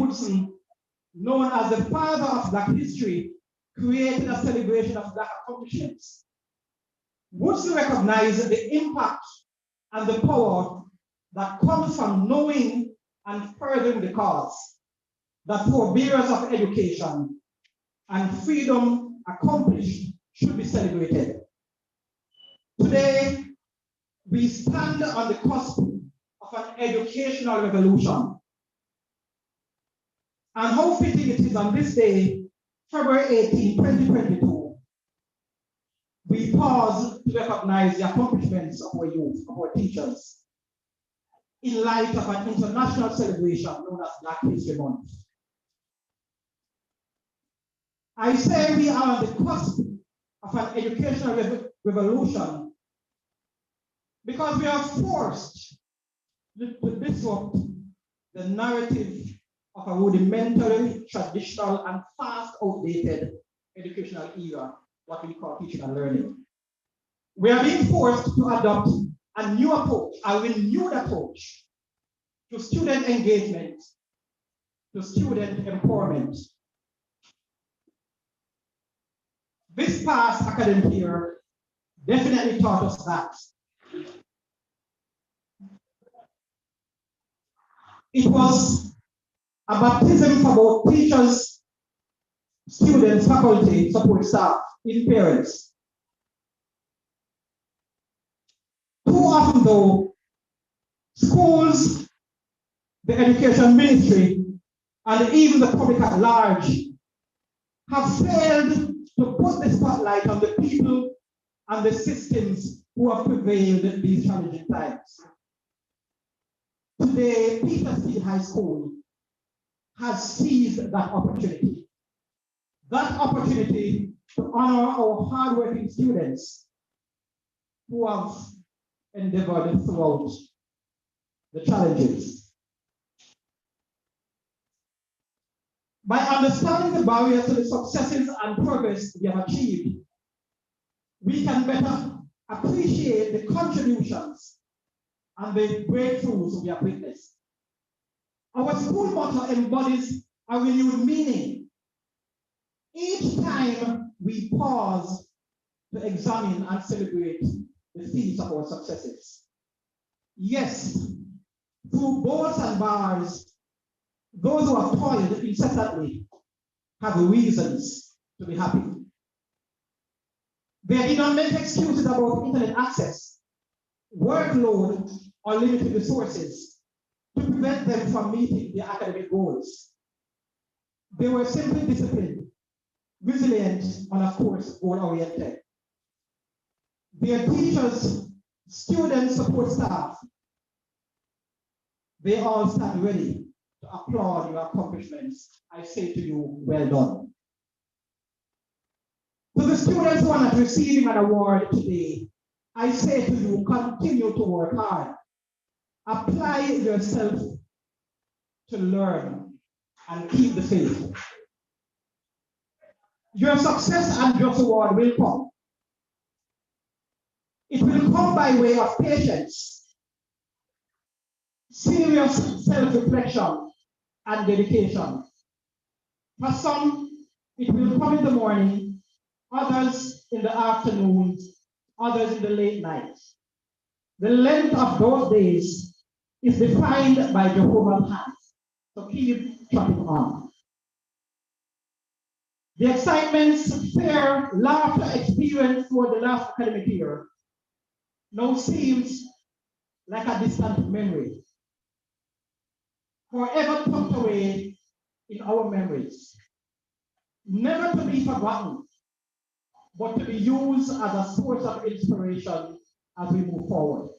Woodson, known as the father of Black history, created a celebration of Black accomplishments. Woodson recognized the impact and the power that comes from knowing and furthering the cause, that forbearance of education and freedom accomplished should be celebrated. Today, we stand on the cusp of an educational revolution. And how fitting it is on this day, February 18, 2022, we pause to recognize the accomplishments of our youth, of our teachers, in light of an international celebration known as Black History Month. I say we are on the cusp of an educational revolution because we are forced to disrupt the narrative of a rudimentary, traditional, and fast outdated educational era, what we call teaching and learning. We are being forced to adopt a new approach, a renewed approach to student engagement, to student empowerment. This past academic year definitely taught us that. It was a baptism for both teachers, students, faculty, support staff, even parents. Too often though, schools, the education ministry, and even the public at large have failed to put the spotlight on the people and the systems who have prevailed in these challenging times. Today, Petersfield High School has seized that opportunity. That opportunity to honor our hardworking students who have endeavored throughout the challenges. By understanding the barriers to the successes and progress we have achieved, we can better appreciate the contributions and the breakthroughs we have witnessed. Our school motto embodies a renewed meaning. Each time we pause to examine and celebrate the feats of our successes. Yes, through bolts and bars, those who have toiled incessantly have reasons to be happy. They did not make excuses about internet access, workload, or limited resources to prevent them from meeting their academic goals. They were simply disciplined, resilient, and of course, goal-oriented. Their teachers, students, support staff, they all stand ready to applaud your accomplishments. I say to you, well done. To the students who are not receiving an award today, I say to you, continue to work hard. Apply yourself to learn and keep the faith. Your success and just award will come. It will come by way of patience, serious self-reflection, and dedication. For some, it will come in the morning, others in the afternoon, others in the late night. The length of those days is defined by Jehovah's hand. So keep trucking on. The excitements, fear, laughter experienced for the last academic year now seems like a distant memory, forever tucked away in our memories, never to be forgotten, but to be used as a source of inspiration as we move forward.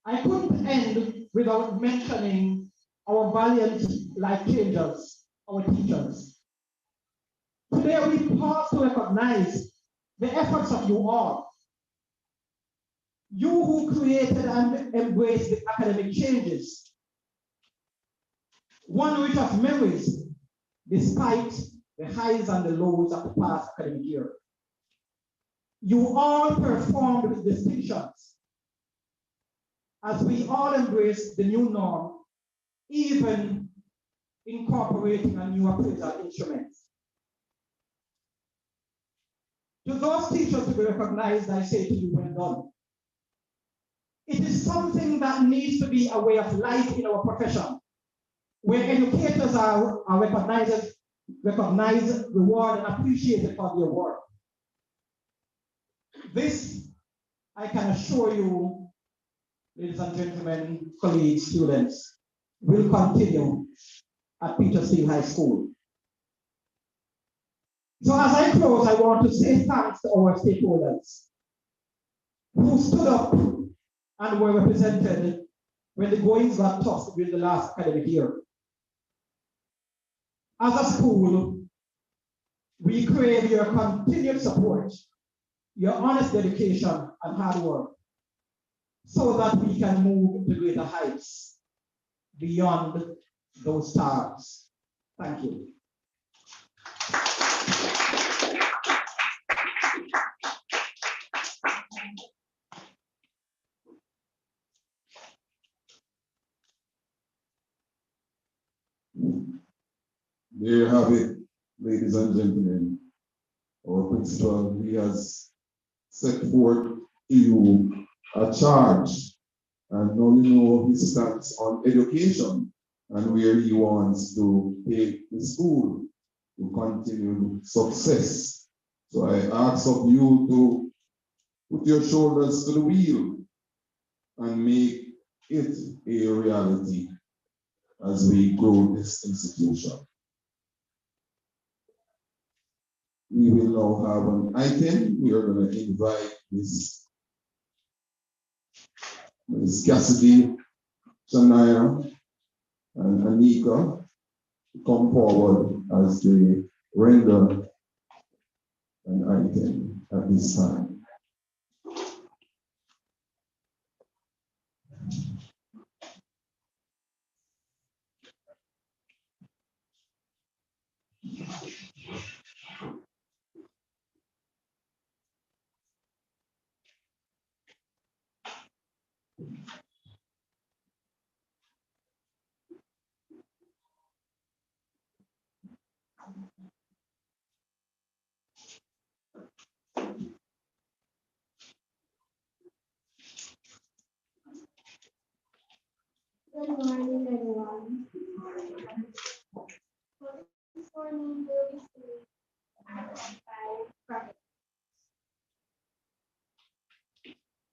I couldn't end without mentioning our valiant life changers, our teachers. Today we pause to recognize the efforts of you all. You who created and embraced the academic changes. One rich of memories, despite the highs and the lows of the past academic year. You all performed with distinctions as we all embrace the new norm even incorporating a new appraisal instrument. To those teachers to be recognized, I say to you, well done. It is something that needs to be a way of life in our profession, where educators are recognized, rewarded, and appreciated for their work. This, I can assure you, ladies and gentlemen, colleagues, students, will continue at Petersfield High School. So as I close, I want to say thanks to our stakeholders who stood up and were represented when the goings got tough during the last academic year. As a school, we crave your continued support, your honest dedication and hard work, so that we can move to greater heights beyond those stars. Thank you. There you have it, ladies and gentlemen. Our principal, he has set forth to you a charge, and now you know his stance on education and where he wants to take the school to continued success. So I ask of you to put your shoulders to the wheel and make it a reality as we grow this institution. We will now have an item. We are going to invite Ms. Cassidy, Shania, and Anika to come forward as they render an item at this time. Good morning, everyone. This morning we'll be singing 5 Proverbs.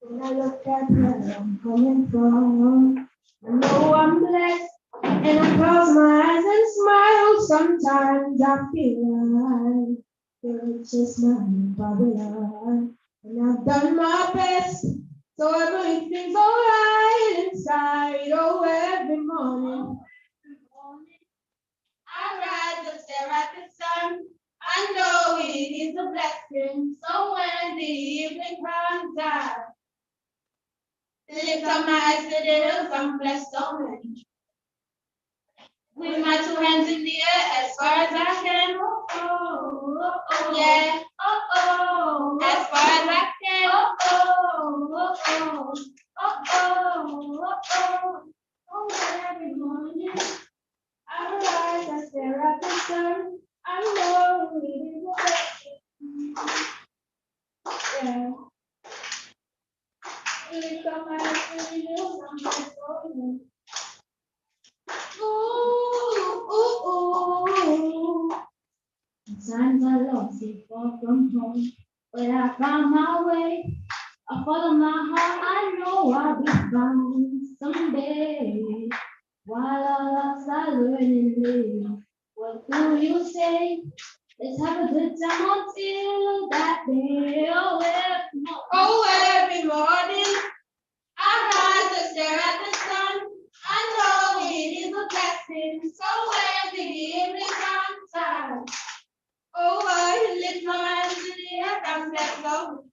When I look at where I'm coming from, I know I'm blessed, and I close my eyes and smile. Sometimes I feel like it's just my Babylon, and I've done my best. So everything's alright inside. Oh, every morning I rise and stare at the sun. I know it is a blessing. So when the evening comes, I lift up my eyes to the hills. I'm blessed already. With my 2 hands in the air as far as I can. Oh, oh, oh, yeah. Oh, oh, as far as I can. Oh, oh, oh, oh. Oh, oh, oh, oh, oh, every morning I rise, I stare at the sun. I know it is a blessing. Yeah. Lift up my eyes to the hills, I'm blessed already. Ooh, ooh, ooh. Sometimes I lost it far from home, but I found my way. I follow my heart, I know I'll be found someday. While I lost, I learn and live. What do you say? Let's have a good time until that day. Oh, every morning, I rise and stare at the sun. I know it is a blessing. So when the evening comes, oh, I lift my hands in the air, I'm blessed, Lord.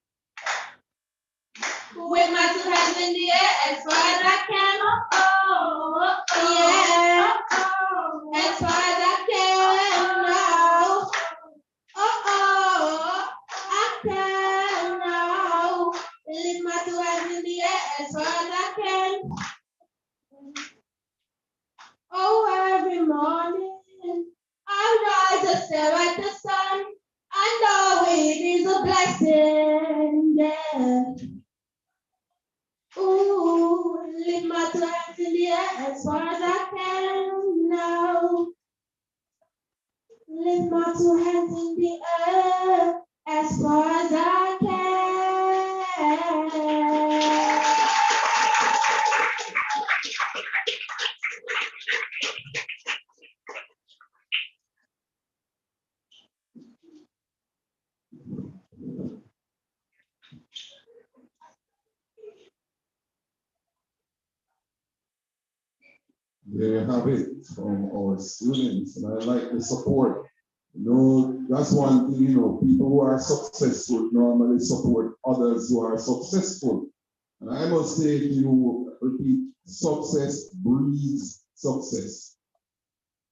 With my 2 hands in the air as far as I can. Oh, oh, oh, yeah. Oh, oh, as far as I can now. Oh, oh, I can now. Lift my 2 hands in the air as far as I can. Oh, lift my two hands in the air as far as I can. There you have it from our students, and I like the support. You know, that's one thing, you know, people who are successful normally support others who are successful. And I must say to you, repeat, success breeds success.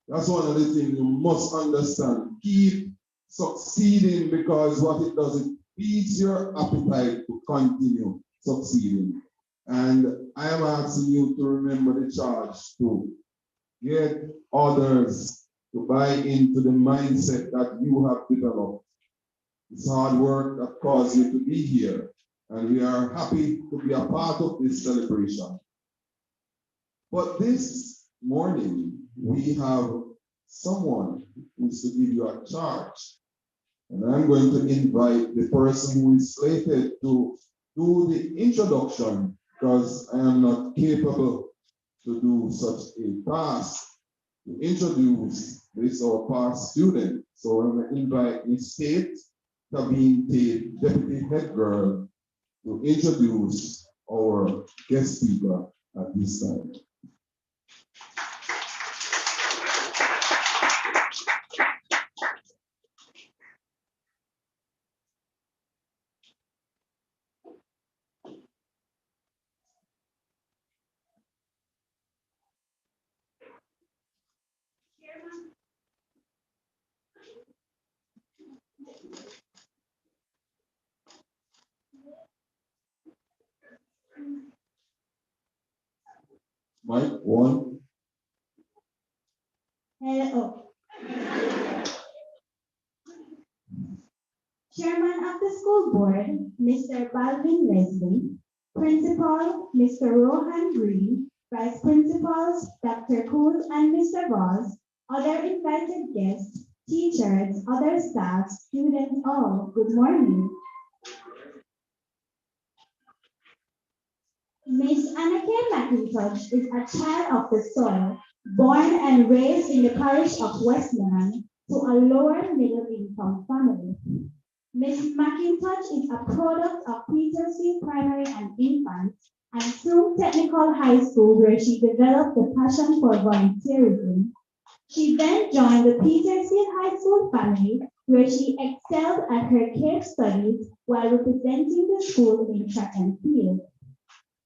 That's one of the things you must understand. Keep succeeding, because what it does, it feeds your appetite to continue succeeding. And I am asking you to remember the charge to get others to buy into the mindset that you have developed. It's hard work that caused you to be here, and we are happy to be a part of this celebration. But this morning, we have someone who's to give you a charge. And I'm going to invite the person who is slated to do the introduction, because I am not capable to do such a task, to introduce this our past student. So I'm going to invite Ms. Tate, Tabine Tate, Deputy Head Girl, to introduce our guest speaker at this time. Mike, one. Hello. Chairman of the school board, Mr. Balvin Leslie, Principal, Mr. Rohan Green, Vice Principals, Dr. Cool and Mr. Ross, other invited guests, teachers, other staff, students, all, good morning. Miss Anna K Mackintosh is a child of the soil, born and raised in the parish of Westmoreland to a lower middle income family. Miss Mackintosh is a product of Petersfield Primary and Infant and Frome Technical High School, where she developed the passion for volunteerism. She then joined the Petersfield High School family, where she excelled at her case studies while representing the school in track and field.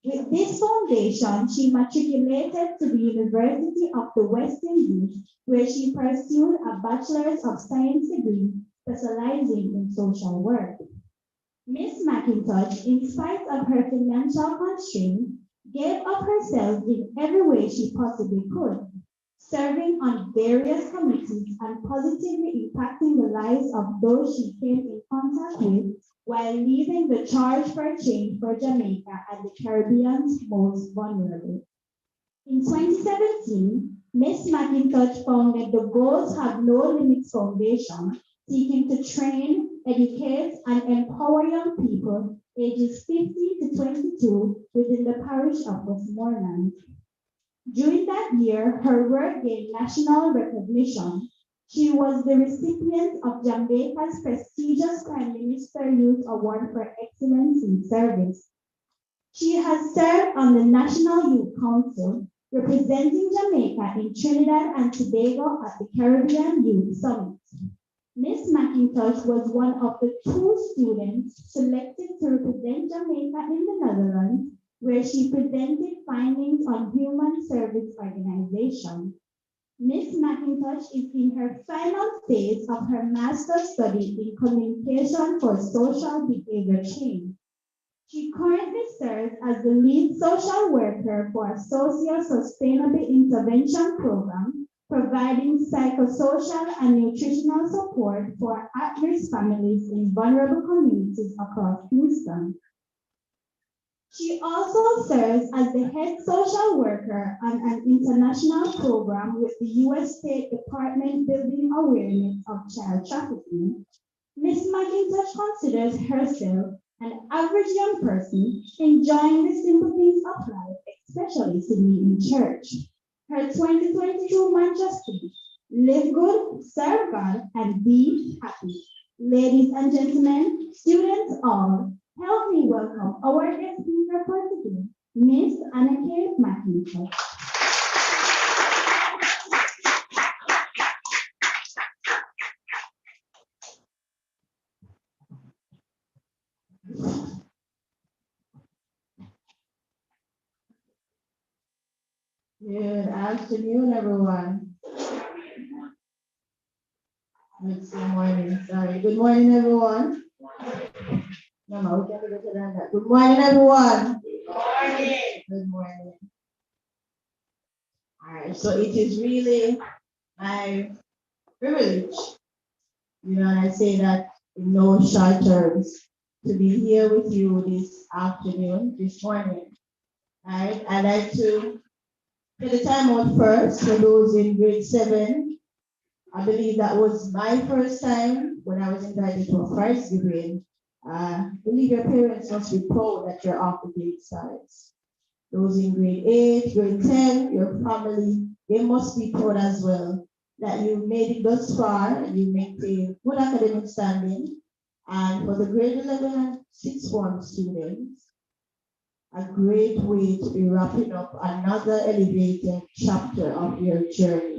With this foundation, she matriculated to the University of the West Indies, where she pursued a Bachelor's of Science degree specializing in social work. Miss Mackintosh, in spite of her financial constraints, gave of herself in every way she possibly could, serving on various committees and positively impacting the lives of those she came in contact with, while leading the charge for change for Jamaica and the Caribbean's most vulnerable. In 2017, Ms. Mackintosh founded the Goals Have No Limits Foundation, seeking to train, educate, and empower young people ages 50 to 22 within the parish of Westmoreland. During that year, her work gained national recognition. She was the recipient of Jamaica's prestigious Prime Minister Youth Award for Excellence in Service. She has served on the National Youth Council, representing Jamaica in Trinidad and Tobago at the Caribbean Youth Summit. Ms. Mackintosh was one of the 2 students selected to represent Jamaica in the Netherlands, where she presented findings on human service organization. Ms. Mackintosh is in her final phase of her master's study in communication for social behavior change. She currently serves as the lead social worker for a socio-sustainable intervention program, providing psychosocial and nutritional support for at-risk families in vulnerable communities across Houston. She also serves as the head social worker on an international program with the U.S. State Department building awareness of child trafficking. Ms. Mackintosh considers herself an average young person enjoying the simple things of life, especially sitting in church. Her 2022 mantra is live good, serve God, and be happy. Ladies and gentlemen, students all, help me welcome our guest speaker for today, Miss K Mackintosh. Good afternoon, everyone. Good morning, sorry. Good morning, everyone. No, we can do better than that. Good morning, everyone. Good morning. Good morning. All right, so it is really my privilege, and I say that in no short terms, to be here with you this afternoon, this morning. All right, I'd like to take the time out first for those in grade 7. I believe that was my first time when I was invited to a first grade. I believe your parents must be proud that you're off the grade sides. Those in grade 8, grade 10, your family, they must be proud as well that you made it thus far and you maintain good academic standing. And for the grade 11 and 6th form students, a great way to be wrapping up another elevated chapter of your journey.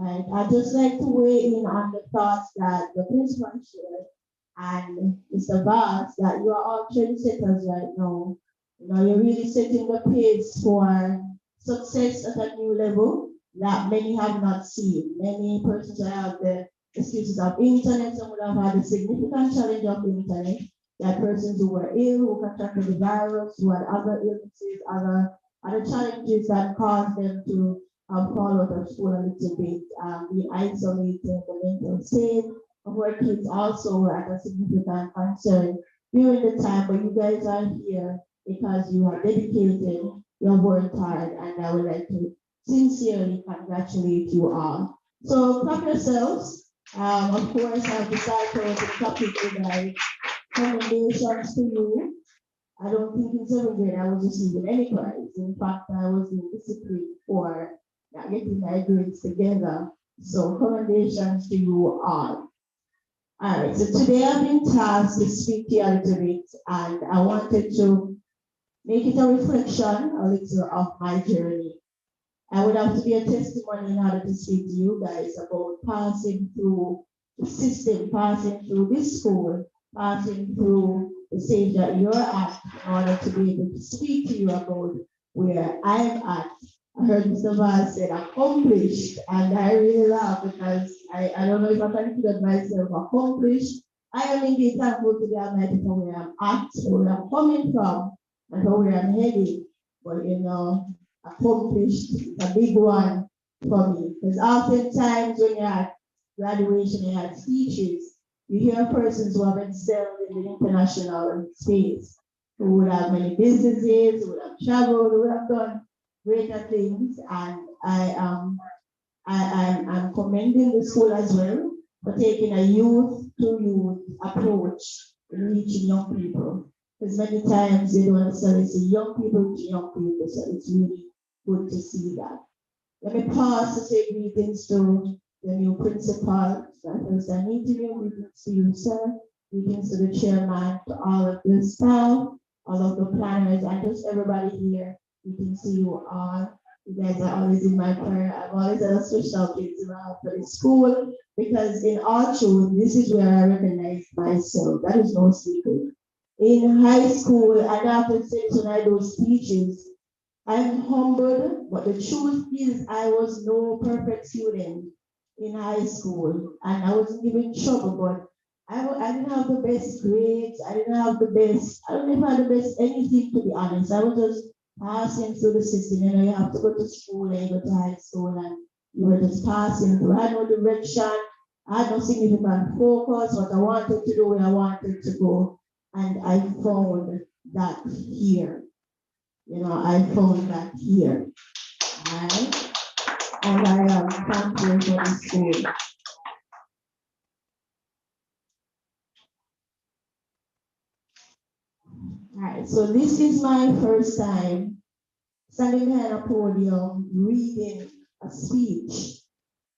Right. I'd just like to weigh in on the thoughts that the principal shared and Mr. Vaz, that you are all trendsetters right now. You're really setting the pace for success at a new level that many have not seen. Many persons have the excuses of internet, some would have had a significant challenge of internet. There are persons who were ill, who contracted the virus, who had other illnesses, other challenges that caused them to fall out of school a little bit, be isolated, the mental state of our kids also were at a significant concern during the time, but you guys are here because you are dedicated, you have worked hard, and I would like to sincerely congratulate you all. So clap yourselves. Of course, I've decided to clap you guys. Commendations to you. I don't think in 7th grade I was receiving any prize. In fact, I was in discipline for not getting my grades together. So commendations to you all. All right, so today I've been tasked to speak to you a little bit, and I wanted to make it a reflection, a little of my journey. I would have to be a testimony in order to speak to you guys about passing through the system, passing through this school, passing through the stage that you're at, in order to be able to speak to you about where I'm at. I heard Mr. Vaz said accomplished, and I really laugh because I don't know if I can consider myself accomplished. I am indeed thankful to the Almighty for where I'm at, where I'm coming from, and for where I'm heading. But accomplished is a big one for me. Because oftentimes when you're at graduation, you're at speeches, you hear persons who have excelled in the international space, who would have many businesses, who would have traveled, who would have done greater things, and I'm commending the school as well for taking a youth to youth approach in reaching young people. Because many times they don't necessarily see young people to young people, so it's really good to see that. Let me pause to say greetings to the new principal. First, I need to give greetings to you, sir. Greetings to the chairman, to all of the staff, all of the planners, and just everybody here. Greetings to you all. You guys are always in my prayer. I've always had a special place for the school because in all truth, this is where I recognize myself. That is no secret. In high school, and after when I do speeches, I'm humbled, but the truth is I was no perfect student in high school, and I wasn't even trouble, but I didn't have the best grades, I didn't have the best, I don't even have the best anything, to be honest. I was just passing through the system. You have to go to school and you go to high school, and you were just passing through. I had no direction, I had no significant focus, what I wanted to do, where I wanted to go. And I found that here. I found that here. Right? And I am thankful for this school. All right, so this is my first time standing behind a podium reading a speech,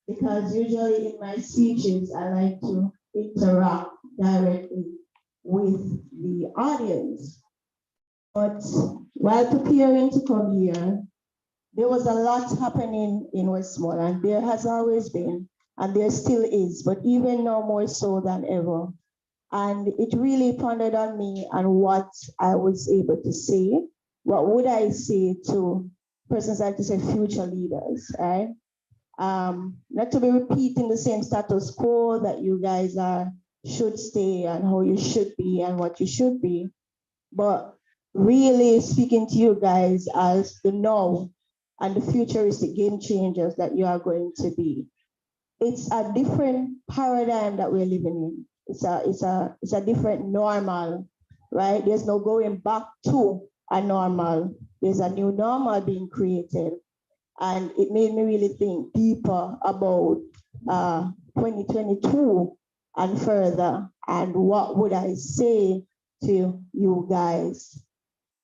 because usually in my speeches I like to interact directly with the audience. But while preparing to come here, there was a lot happening in Westmoreland. There has always been, and there still is, but even now more so than ever. And it really pondered on me and what I was able to say. What would I say to persons like to say future leaders, right? Not to be repeating the same status quo that you guys should stay and how you should be and what you should be, but really speaking to you guys as the now and the futuristic game changers that you are going to be. It's a different paradigm that we're living in. It's a different normal, right? There's no going back to a normal. There's a new normal being created. And it made me really think deeper about 2022 and further, and what would I say to you guys.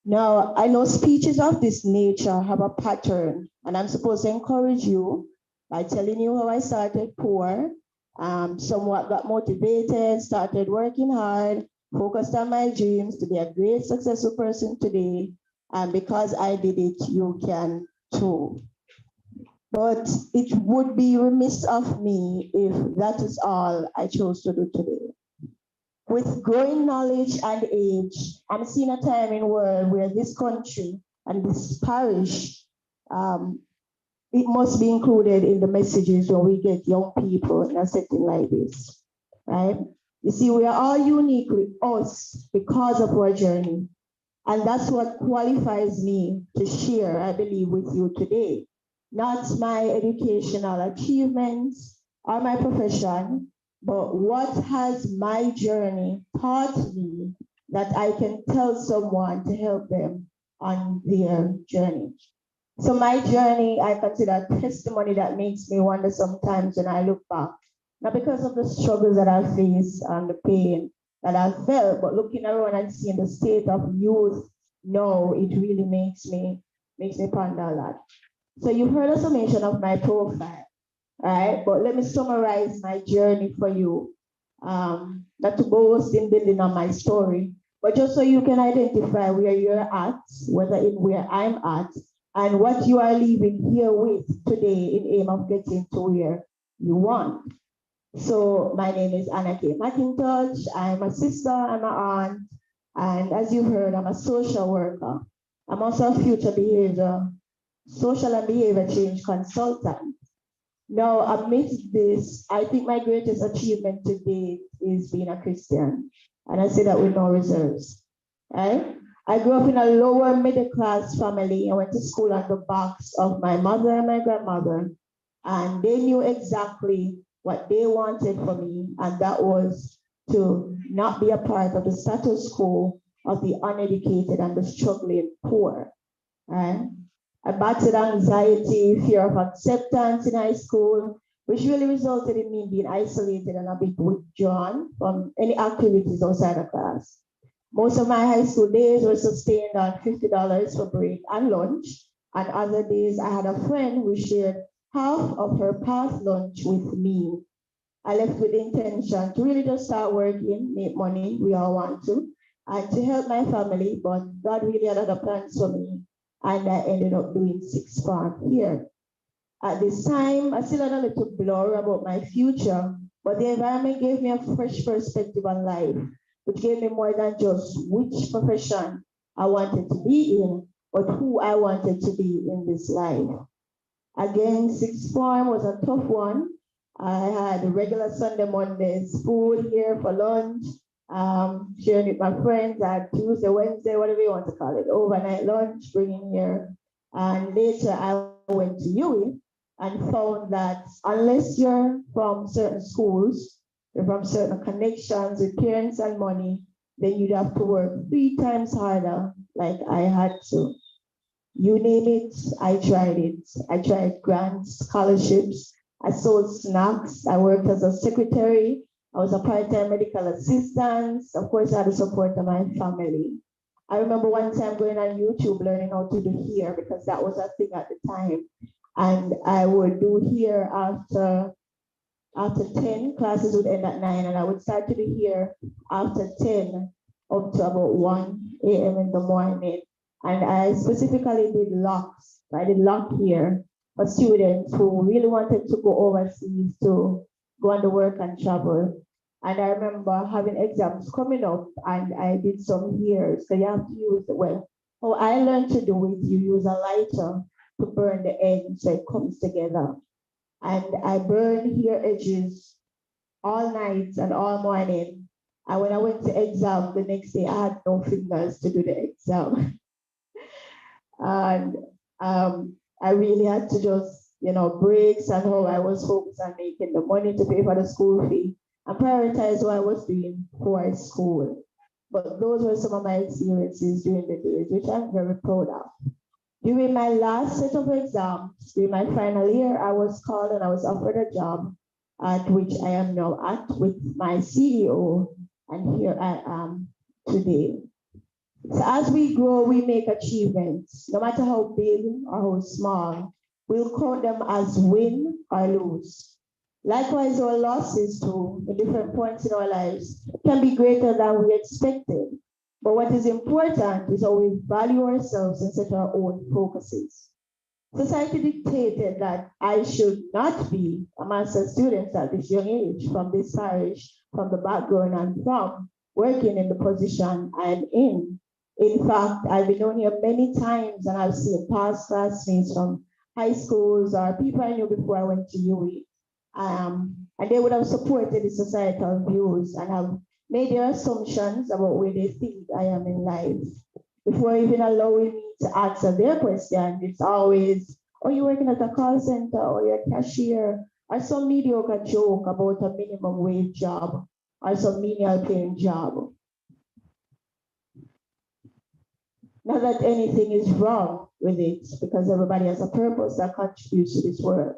Now, I know speeches of this nature have a pattern, and I'm supposed to encourage you by telling you how I started poor, somewhat got motivated, started working hard, focused on my dreams to be a great successful person today, and because I did it, you can too. But it would be remiss of me if that is all I chose to do today. With growing knowledge and age, I'm seeing a time in the world where this country and this parish, it must be included in the messages when we get young people in a setting like this, right? You see, we are all uniquely us because of our journey. And that's what qualifies me to share, I believe, with you today. Not my educational achievements or my profession, but what has my journey taught me that I can tell someone to help them on their journey. So my journey, I consider a testimony that makes me wonder sometimes when I look back, not because of the struggles that I faced and the pain that I felt, but looking around and seeing the state of youth now, it really makes me ponder a lot. So you heard a summation of my profile, right? But let me summarize my journey for you. Not to boast in building on my story, but just so you can identify where you're at, whether in where I'm at, and what you are leaving here with today in aim of getting to where you want. So my name is K Mackintosh. I'm a sister, I'm an aunt, and as you heard, I'm a social worker. I'm also a social and behavior change consultant. Now, amidst this, I think my greatest achievement to date is being a Christian. And I say that with no reserves, right? I grew up in a lower middle class family. I went to school on the backs of my mother and my grandmother, and they knew exactly what they wanted for me, and that was to not be a part of the status quo of the uneducated and the struggling poor, right? I battled anxiety, fear of acceptance in high school, which really resulted in me being isolated and a bit withdrawn from any activities outside of class. Most of my high school days were sustained on $50 for break and lunch, and other days I had a friend who shared half of her past lunch with me. I left with the intention to really just start working, make money, we all want to, and to help my family, but God really had other plans for me, and I ended up doing sixth form here. At this time, I still had a little blur about my future, but the environment gave me a fresh perspective on life, which gave me more than just which profession I wanted to be in, but who I wanted to be in this life. Again, sixth form was a tough one. I had regular Sunday, Mondays food here for lunch, sharing with my friends. I had Tuesday, Wednesday, whatever you want to call it, overnight lunch, bringing here. And later I went to UWI, and found that unless you're from certain schools, you're from certain connections with parents and money, then you'd have to work 3 times harder, like I had to. You name it, I tried it. I tried grants, scholarships, I sold snacks, I worked as a secretary, I was a part-time medical assistant. Of course, I had the support of my family. I remember one time going on YouTube learning how to do hair because that was a thing at the time. And I would do hair after 10, classes would end at 9, and I would start to be here after 10 up to about 1 a.m. in the morning. And I specifically did locks. I did lock hair for students who really wanted to go overseas to go on the work and travel. And I remember having exams coming up, and I did some hair. So you have to use, well, how I learned to do it, you use a lighter to burn the end so it comes together. And I burned hair edges all night and all morning. And when I went to exam the next day, I had no fingers to do the exam. And I really had to just, breaks and how I was focused on making the money to pay for the school fee and prioritize what I was doing for school. But those were some of my experiences during the days, which I'm very proud of. During my last set of exams, during my final year, I was called and I was offered a job at which I am now at with my CEO, and here I am today. So as we grow, we make achievements, no matter how big or how small, we'll count them as win or lose. Likewise, our losses too, in different points in our lives, can be greater than we expected. But what is important is how we value ourselves and set our own focuses. Society dictated that I should not be a master's student at this young age, from this parish, from the background I'm from, working in the position I'm in. In fact, I've been on here many times and I've seen past classmates from high schools or people I knew before I went to UE. And they would have supported the societal views and have made their assumptions about where they think I am in life. Before even allowing me to answer their question, it's always, oh, you're working at a call center, or you're a cashier, or some mediocre joke about a minimum wage job, or some menial paying job. Not that anything is wrong with it, because everybody has a purpose that contributes to this world.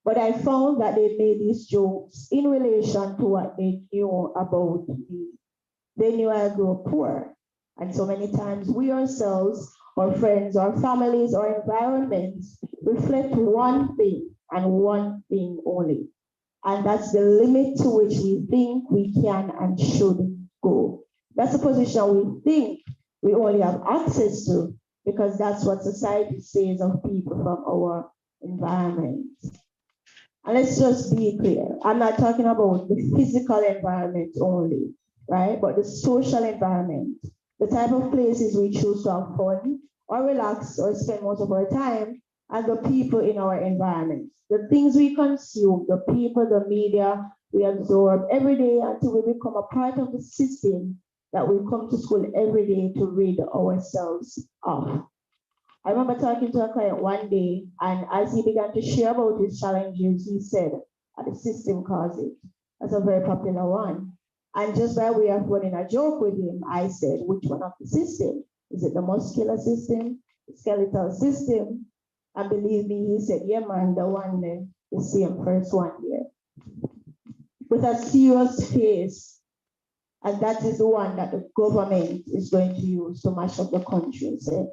But I found that they made these jokes in relation to what they knew about me. They knew I grew up poor. And so many times we ourselves, our friends, our families, our environments reflect one thing and one thing only. And that's the limit to which we think we can and should go. That's a position we think we only have access to because that's what society says of people from our environment. And let's just be clear. I'm not talking about the physical environment only, right? But the social environment, the type of places we choose to have fun or relax or spend most of our time, and the people in our environment, the things we consume, the people, the media we absorb every day until we become a part of the system that we come to school every day to rid ourselves of. I remember talking to a client one day, and as he began to share about his challenges, he said, the system caused it. That's a very popular one. And just by way of running a joke with him, I said, which one of the system? Is it the muscular system, the skeletal system? And believe me, he said, yeah, man, the same first one here. With a serious face. And that is the one that the government is going to use to mash up the country. He said,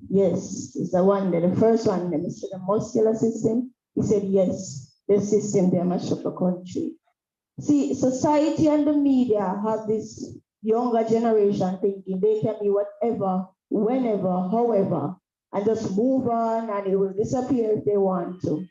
yes, it's the one, the first one, the muscular system. He said, yes, the system they mash up the country. See, society and the media have this younger generation thinking they can be whatever, whenever, however, and just move on and it will disappear if they want to.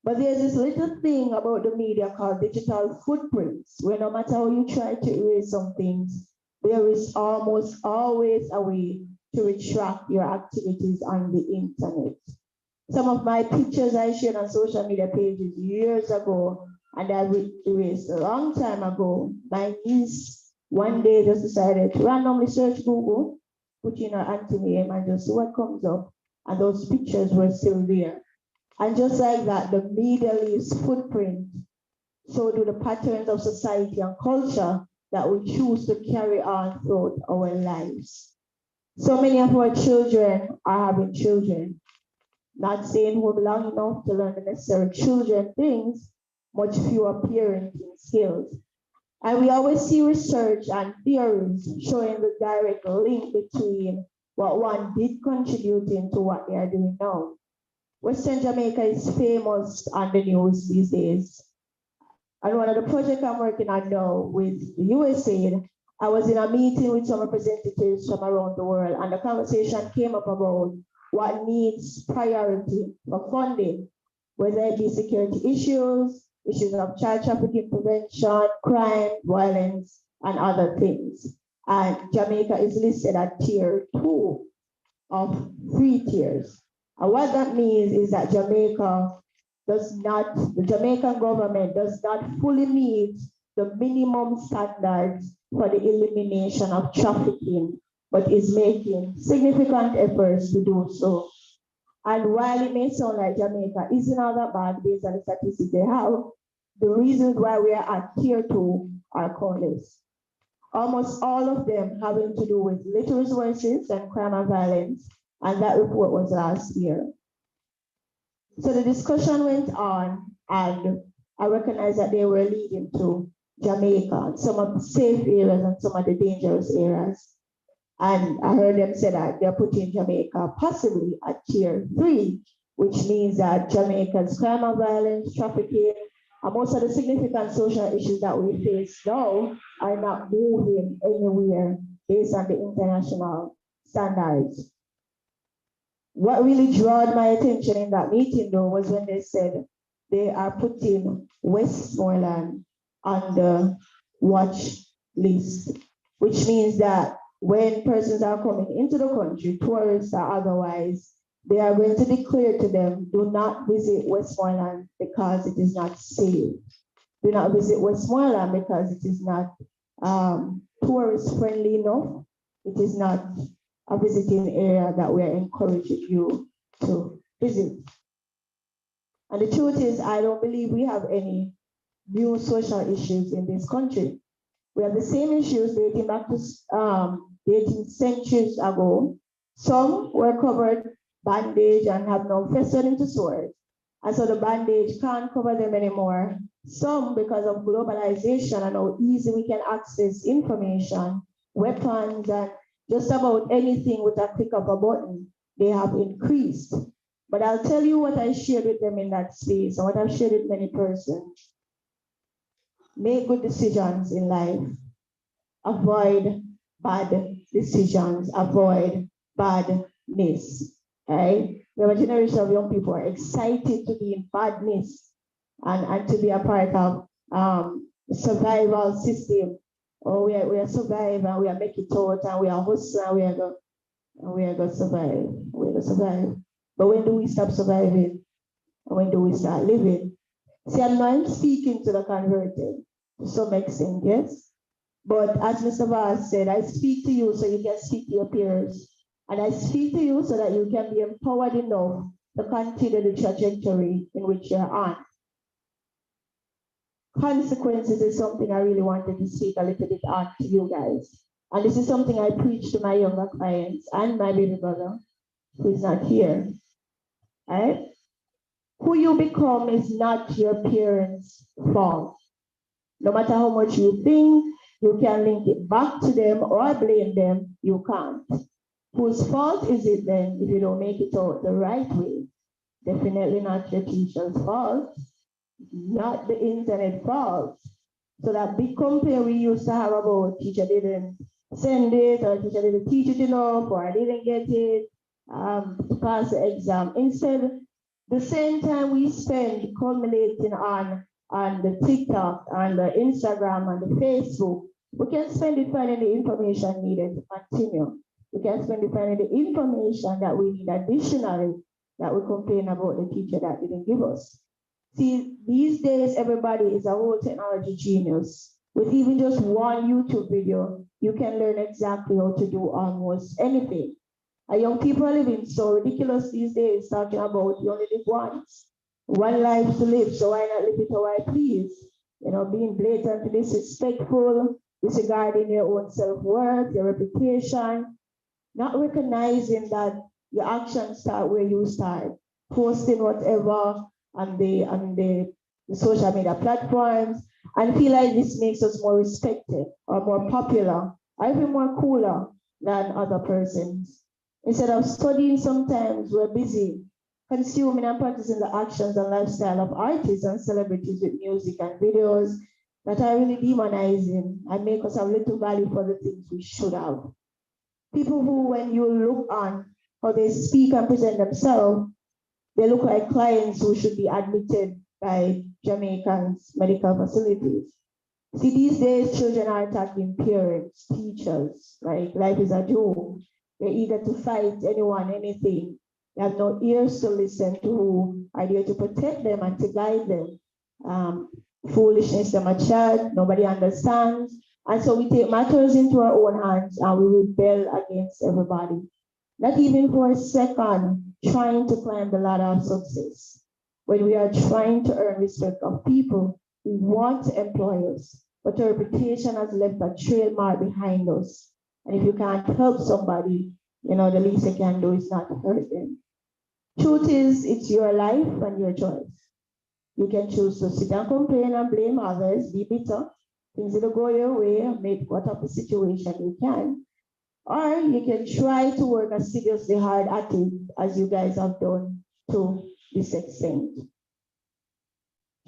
But there's this little thing about the media called digital footprints, where no matter how you try to erase some things, there is almost always a way to retract your activities on the internet. Some of my pictures I shared on social media pages years ago, and I erased a long time ago. My niece one day just decided to randomly search Google, put in her auntie name and just see what comes up. And those pictures were still there. And just like that, the media leaves footprint. So do the patterns of society and culture that we choose to carry on throughout our lives. So many of our children are having children, not staying home long enough to learn the necessary children things, much fewer parenting skills. And we always see research and theories showing the direct link between what one did contributing to what they are doing now. Western Jamaica is famous on the news these days. And one of the projects I'm working on now with the USAID, I was in a meeting with some representatives from around the world, and the conversation came up about what needs priority for funding, whether it be security issues, issues of child trafficking prevention, crime, violence, and other things. And Jamaica is listed at tier 2 of 3 tiers. And what that means is that the Jamaican government does not fully meet the minimum standards for the elimination of trafficking, but is making significant efforts to do so. And while it may sound like Jamaica isn't all that bad based on the statistics they have, the reasons why we are at tier 2 are countless. Almost all of them having to do with little resources and crime and violence, and that report was last year. So the discussion went on, and I recognized that they were leading to Jamaica, some of the safe areas and some of the dangerous areas. And I heard them say that they're putting Jamaica possibly at tier 3, which means that Jamaica's crime and violence, trafficking, and most of the significant social issues that we face now are not moving anywhere based on the international standards. What really drew my attention in that meeting, though, was when they said they are putting Westmoreland on the watch list, which means that when persons are coming into the country, tourists or otherwise, they are going to declare to them, do not visit Westmoreland because it is not safe. Do not visit Westmoreland because it is not tourist friendly enough. It is not a visiting area that we are encouraging you to visit. And the truth is, I don't believe we have any new social issues in this country. We have the same issues dating back to 18 centuries ago. Some were covered, bandaged, and have now festered into sores. And so the bandage can't cover them anymore. Some, because of globalization and how easy we can access information, weapons, and just about anything with a click of a button, they have increased. But I'll tell you what I shared with them in that space and what I've shared with many persons. Make good decisions in life. Avoid bad decisions. Avoid badness. Right? We have a generation of young people who are excited to be in badness and to be a part of the survival system. Oh, we are surviving, we are making it out, and we are hustling, we are going to survive. We're going to survive. But when do we stop surviving? And when do we start living? See, I'm not speaking to the converted to some extent, yes? But as Mr. Vaz said, I speak to you so you can speak to your peers. And I speak to you so that you can be empowered enough to continue the trajectory in which you're on. Consequences is something I really wanted to speak a little bit on to you guys. And this is something I preach to my younger clients and my baby brother, who is not here. Right? Who you become is not your parents' fault. No matter how much you think you can link it back to them or blame them, you can't. Whose fault is it then if you don't make it out the right way? Definitely not your teacher's fault, not the internet fault. So that big complaint we used to have about teacher didn't send it, or teacher didn't teach it enough, or I didn't get it to pass the exam. Instead, the same time we spend culminating on the TikTok, on the Instagram, and the Facebook, we can spend it finding the information needed to continue. We can spend it finding the information that we need additionally that we complain about the teacher that didn't give us. See, these days, everybody is a whole technology genius. With even just one YouTube video, you can learn exactly how to do almost anything. And young people are living so ridiculous these days, talking about you only live once. one life to live, so why not live it how I please? You know, being blatant, disrespectful, disregarding your own self-worth, your reputation, not recognizing that your actions start where you start, posting whatever on the social media platforms, and feel like this makes us more respected or more popular or even more cooler than other persons. Instead of studying, sometimes we're busy consuming and practicing the actions and lifestyle of artists and celebrities with music and videos that are really demonizing and make us have little value for the things we should have. People who, when you look on how they speak and present themselves, they look like clients who should be admitted by Jamaicans' medical facilities. See, these days, children are attacking parents, teachers, like life is a joke. They're eager to fight anyone, anything. They have no ears to listen to who are there to protect them and to guide them. Foolishness, them a child, nobody understands. And so we take matters into our own hands and we rebel against everybody. Not even for a second trying to climb the ladder of success. When we are trying to earn respect of people, we want to employ us, but our reputation has left a trail mark behind us. And if you can't help somebody, you know, the least you can do is not hurt them. Truth is, it's your life and your choice. You can choose to sit and complain and blame others, be bitter, things will go your way, and make what of the situation you can. Or you can try to work assiduously hard at it, as you guys have done to this extent.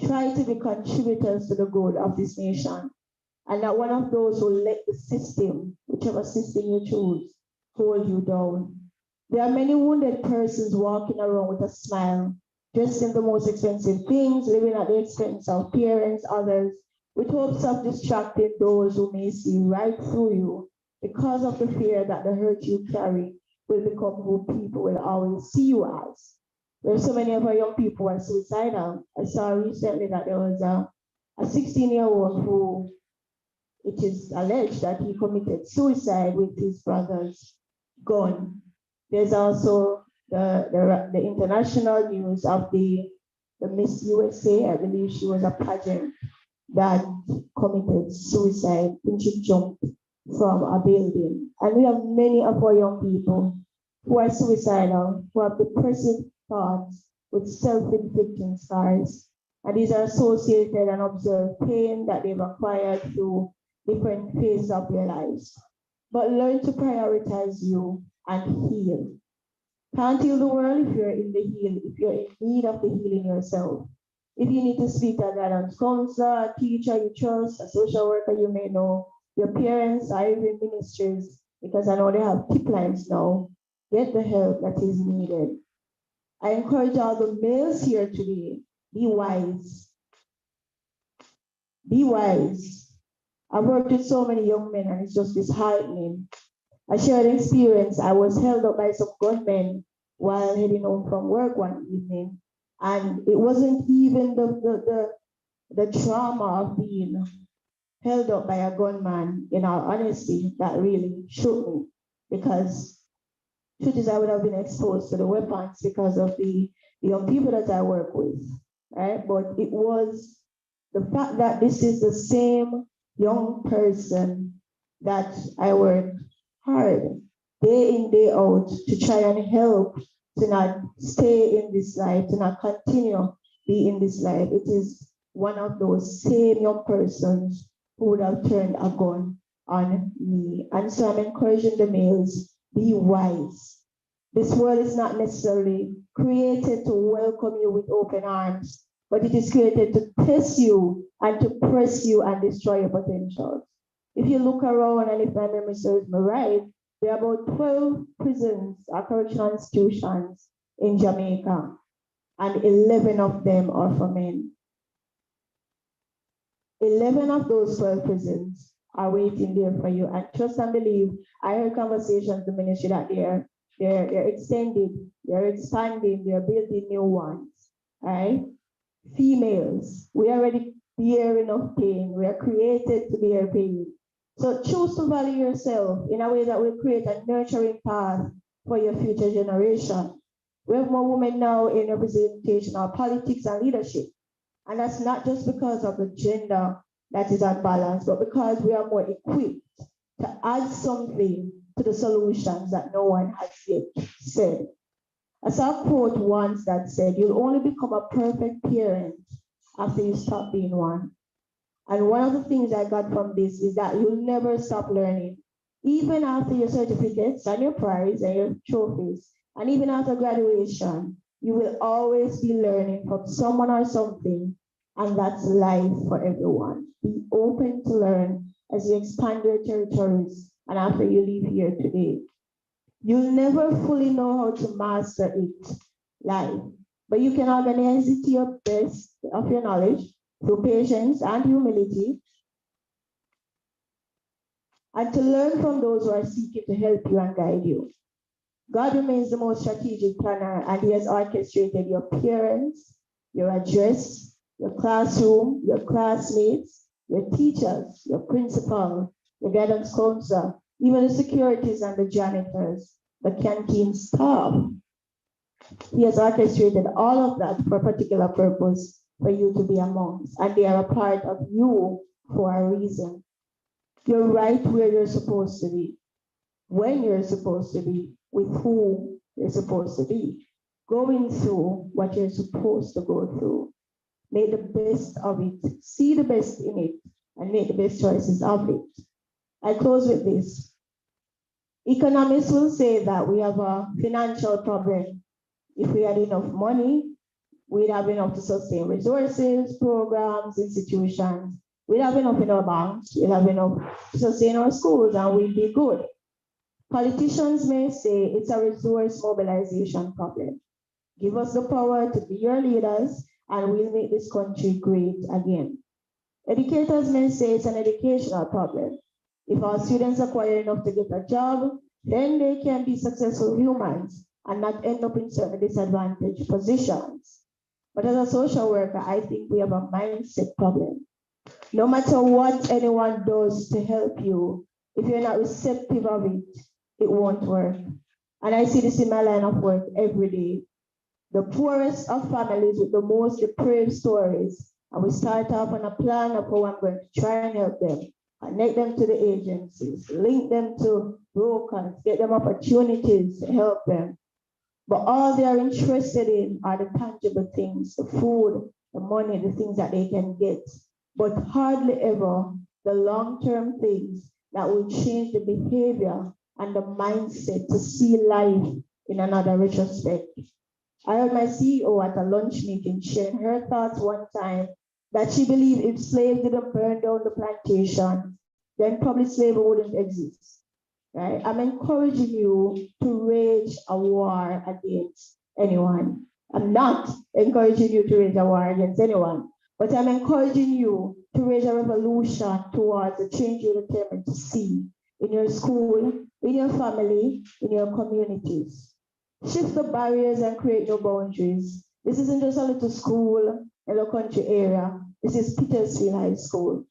Try to be contributors to the good of this nation, and not one of those who let the system, whichever system you choose, hold you down. There are many wounded persons walking around with a smile, dressed in the most expensive things, living at the expense of parents, others, with hopes of distracting those who may see right through you because of the fear that the hurt you carry will become who people will always see you as. There's so many of our young people are suicidal. I saw recently that there was a 16-year-old who, it is alleged that he committed suicide with his brother's gun. There's also the international news of the Miss USA. I believe she was a pageant that committed suicide when she jumped from a building. And we have many of our young people who are suicidal, who have depressive thoughts with self-inflicting scars. And these are associated and observed pain that they've acquired through different phases of their lives. But learn to prioritize you and heal. Can't heal the world if you're in need of the healing yourself. If you need to speak to a guidance counselor, a teacher you trust, a social worker you may know, your parents, or even ministries, because I know they have tip lines now, get the help that is needed. I encourage all the males here today, be wise. Be wise. I've worked with so many young men and it's just disheartening. I shared an experience. I was held up by some gunmen while heading home from work one evening. And it wasn't even the trauma of being held up by a gunman, in all honesty, that really shook me. Because truth is, I would have been exposed to the weapons because of the young people that I work with, right? But it was the fact that this is the same young person that I work hard, day in, day out, to try and help to not stay in this life, to not continue be in this life. It is one of those same young persons who would have turned a gun on me. And so I'm encouraging the males, be wise. This world is not necessarily created to welcome you with open arms, but it is created to test you and to press you and destroy your potential. If you look around, and if my memory serves me right, there are about 12 prisons or correctional institutions in Jamaica, and 11 of them are for men. 11 of those 12 prisons are waiting there for you. And trust and believe, I heard conversations in the ministry that they're extending, they're expanding, they're building new ones, right? Females, we already bear enough pain. We are created to bear pain. So choose to value yourself in a way that will create a nurturing path for your future generation. We have more women now in representational politics and leadership. And that's not just because of the gender that is unbalanced, but because we are more equipped to add something to the solutions that no one has yet said. I saw a quote once that said, "You'll only become a perfect parent after you stop being one." And one of the things I got from this is that you'll never stop learning. Even after your certificates and your prize and your trophies, and even after graduation, you will always be learning from someone or something, and that's life for everyone. Be open to learn as you expand your territories and after you leave here today. You'll never fully know how to master it live, but you can organize it to your best of your knowledge through patience and humility, and to learn from those who are seeking to help you and guide you. God remains the most strategic planner, and He has orchestrated your parents, your address, your classroom, your classmates, your teachers, your principal, your guidance counselor, even the securities and the janitors, the canteen staff. He has orchestrated all of that for a particular purpose for you to be amongst, and they are a part of you for a reason. You're right where you're supposed to be, when you're supposed to be, with who you're supposed to be, going through what you're supposed to go through. Make the best of it, see the best in it, and make the best choices of it. I close with this. Economists will say that we have a financial problem. If we had enough money, we'd have enough to sustain resources, programs, institutions. We'd have enough in our banks, we'd have enough to sustain our schools, and we'd be good. Politicians may say it's a resource mobilization problem. Give us the power to be your leaders, and we'll make this country great again. Educators may say it's an educational problem. If our students acquire enough to get a job, then they can be successful humans and not end up in certain disadvantaged positions. But as a social worker, I think we have a mindset problem. No matter what anyone does to help you, if you're not receptive of it, it won't work. And I see this in my line of work every day. The poorest of families with the most depraved stories, and we start off on a plan of how I'm going to try and help them, connect them to the agencies, link them to brokers, get them opportunities to help them. But all they are interested in are the tangible things, the food, the money, the things that they can get, but hardly ever the long-term things that will change the behavior and the mindset to see life in another retrospect. I heard my CEO at a lunch meeting sharing her thoughts one time that she believed if slaves didn't burn down the plantation, then probably slavery wouldn't exist. Right? I'm encouraging you to wage a war against anyone. I'm not encouraging you to wage a war against anyone, but I'm encouraging you to wage a revolution towards the change you're determined to see in your school, in your family, in your communities. Shift the barriers and create new boundaries. This isn't just a little school in a country area. This is Petersfield High School,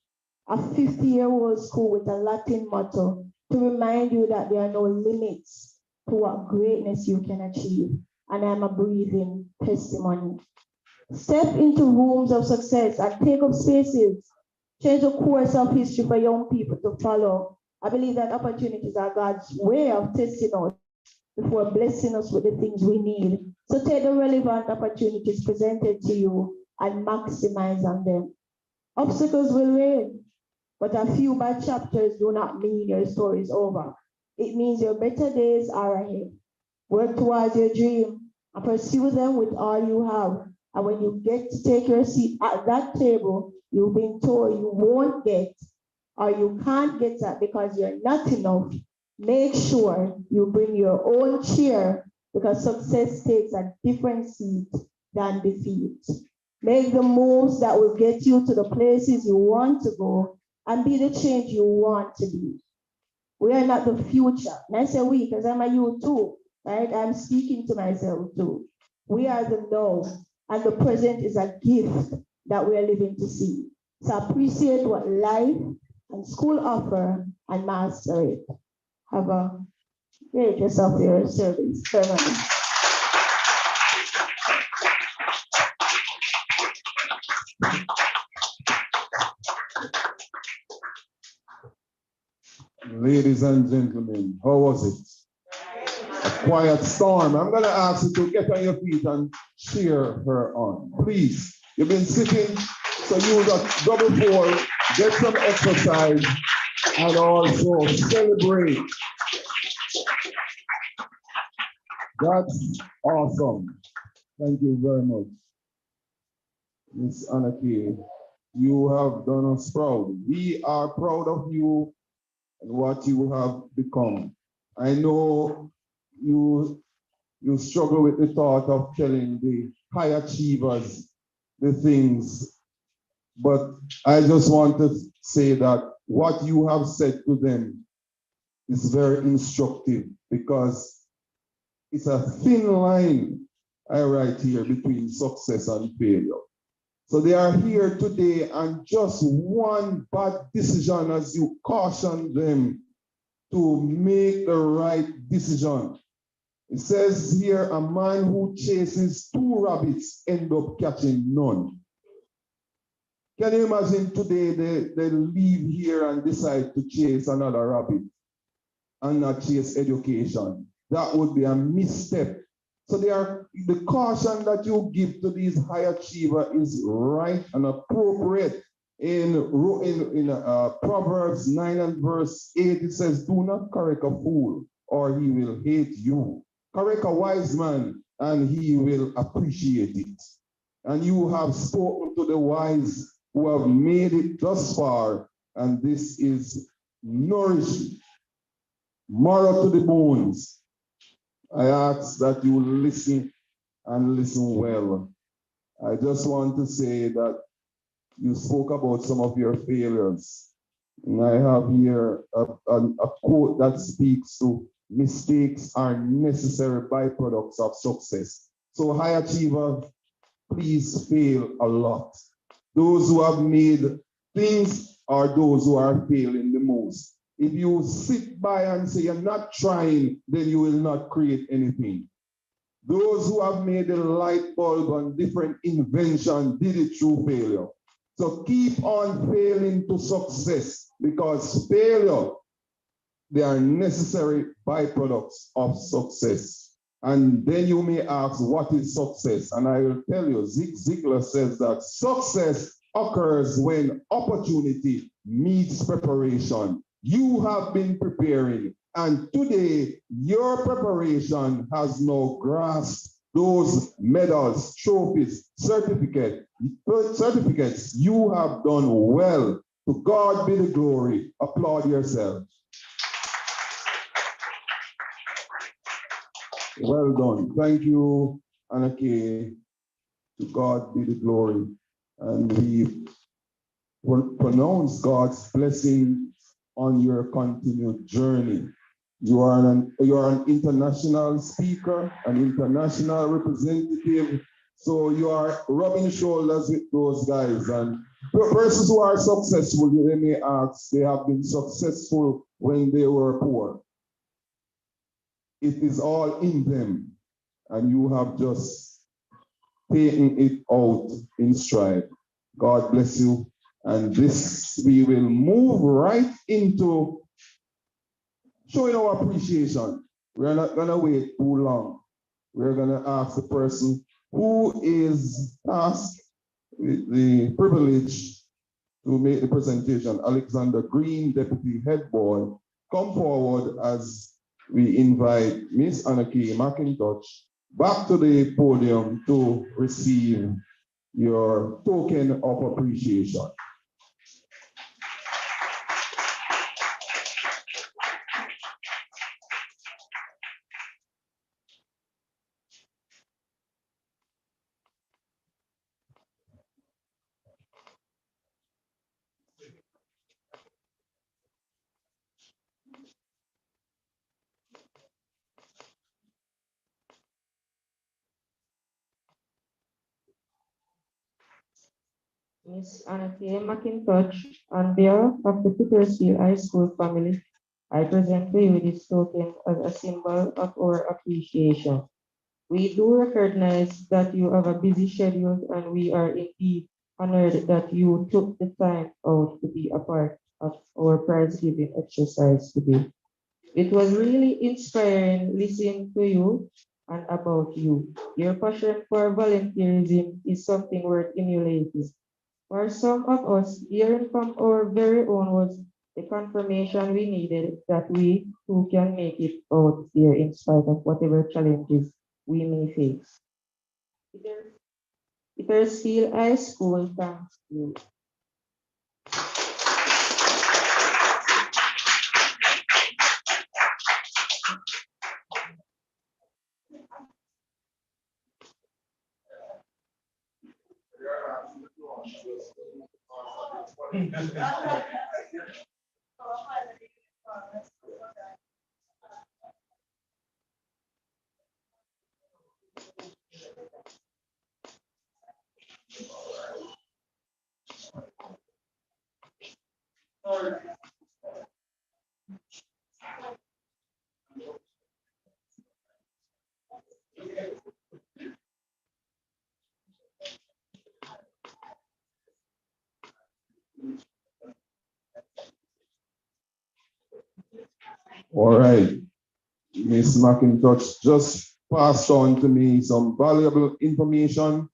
a 50-year-old school with a Latin motto to remind you that there are no limits to what greatness you can achieve. And I'm a breathing testimony. Step into rooms of success and take up spaces. Change the course of history for young people to follow. I believe that opportunities are God's way of testing us before blessing us with the things we need. So take the relevant opportunities presented to you and maximize on them. Obstacles will reign, but a few bad chapters do not mean your story is over. It means your better days are ahead. Work towards your dream and pursue them with all you have. And when you get to take your seat at that table, you've been told you won't get or you can't get that because you're not enough. Make sure you bring your own chair because success takes a different seat than defeat. Make the moves that will get you to the places you want to go and be the change you want to be. We are not the future. And I say we because I'm a youth too, right? I'm speaking to myself too. We are the now, and the present is a gift that we are living to see. So appreciate what life and school offer and master it. Have a great rest of your service. Ceremony. Ladies and gentlemen, how was it? A quiet storm. I'm going to ask you to get on your feet and cheer her on. Please. You've been sitting, so use a double four, get some exercise, and also celebrate. That's awesome. Thank you very much. Miss Anaki, you have done us proud. We are proud of you and what you have become. I know you struggle with the thought of telling the high achievers the things, but I just want to say that what you have said to them is very instructive, because it's a thin line I write here between success and failure. So they are here today, and just one bad decision, as you caution them to make the right decision. It says here, a man who chases 2 rabbits ends up catching none. Can you imagine today they leave here and decide to chase another rabbit and not chase education? That would be a misstep. So the caution that you give to these high achievers is right and appropriate. In Proverbs 9 and verse 8, it says, do not correct a fool, or he will hate you. Correct a wise man, and he will appreciate it. And you have spoken to the wise who have made it thus far, and this is nourishing, marrow to the bones. I ask that you listen and listen well. I just want to say that you spoke about some of your failures. And I have here a quote that speaks to mistakes are necessary byproducts of success. So high achiever, please fail a lot. Those who have made things are those who are failing the most. If you sit by and say you're not trying, then you will not create anything. Those who have made the light bulb and different inventions did it through failure. So keep on failing to success, because failure, they are necessary byproducts of success. And then you may ask, what is success? And I will tell you, Zig Ziglar says that success occurs when opportunity meets preparation. You have been preparing, and today your preparation has now grasped those medals, trophies, certificates. You have done well. To God be the glory. Applaud yourself. Well done. Thank you, Anaki. To God be the glory. And we pronounce God's blessing on your continued journey. You are an international speaker, an international representative. So you are rubbing shoulders with those guys. And persons who are successful, they may ask, they have been successful when they were poor. It is all in them, and you have just taken it out in stride. God bless you. And this, we will move right into showing our appreciation. We're not going to wait too long. We're going to ask the person who is tasked with the privilege to make the presentation, Alexander Green, Deputy Head Boy, come forward as we invite Miss K Mackintosh back to the podium to receive your token of appreciation. Miss K Mackintosh, on behalf of the Petersfield High School family, I present to you this token as a symbol of our appreciation. We do recognize that you have a busy schedule, and we are indeed honored that you took the time out to be a part of our prize giving exercise today. It was really inspiring listening to you and about you. Your passion for volunteerism is something worth emulating. For some of us, hearing from our very own was the confirmation we needed that we too can make it out here in spite of whatever challenges we may face. Petersfield High School thanks you. All right. Miss Mackintosh just passed on to me some valuable information.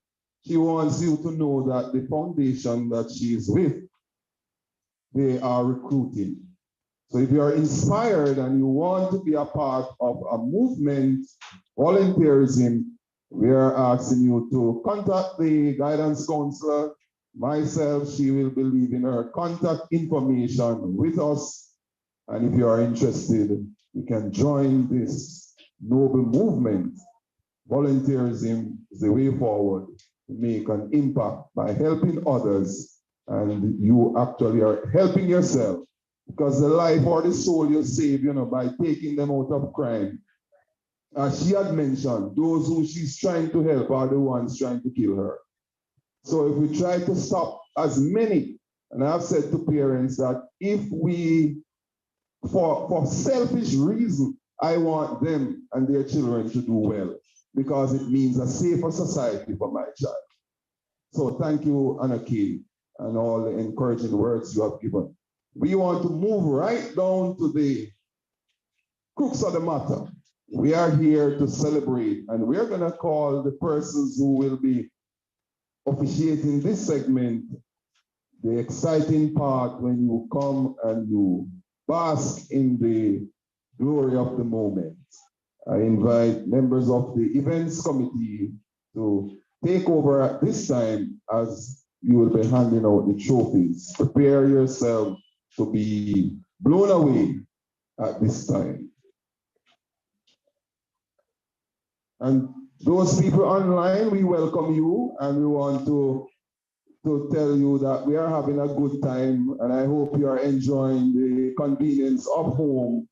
She wants you to know that the foundation that she is with, they are recruiting. So if you are inspired and you want to be a part of a movement, volunteerism, we are asking you to contact the guidance counselor. Myself, she will be leaving her contact information with us. And if you are interested, you can join this noble movement. Volunteerism is the way forward to make an impact by helping others, and you actually are helping yourself, because the life or the soul you save, by taking them out of crime. As she had mentioned, those who she's trying to help are the ones trying to kill her. So if we try to stop as many, and I've said to parents that if we, for selfish reason, I want them and their children to do well, because it means a safer society for my child. So thank you, Anna Kay, and all the encouraging words you have given. We want to move right down to the crux of the matter. We are here to celebrate, and we're going to call the persons who will be officiating this segment the exciting part when you come and you bask in the glory of the moment. I invite members of the events committee to take over at this time as you will be handing out the trophies. Prepare yourself to be blown away at this time. And those people online, we welcome you, and we want to tell you that we are having a good time, and I hope you are enjoying the convenience of home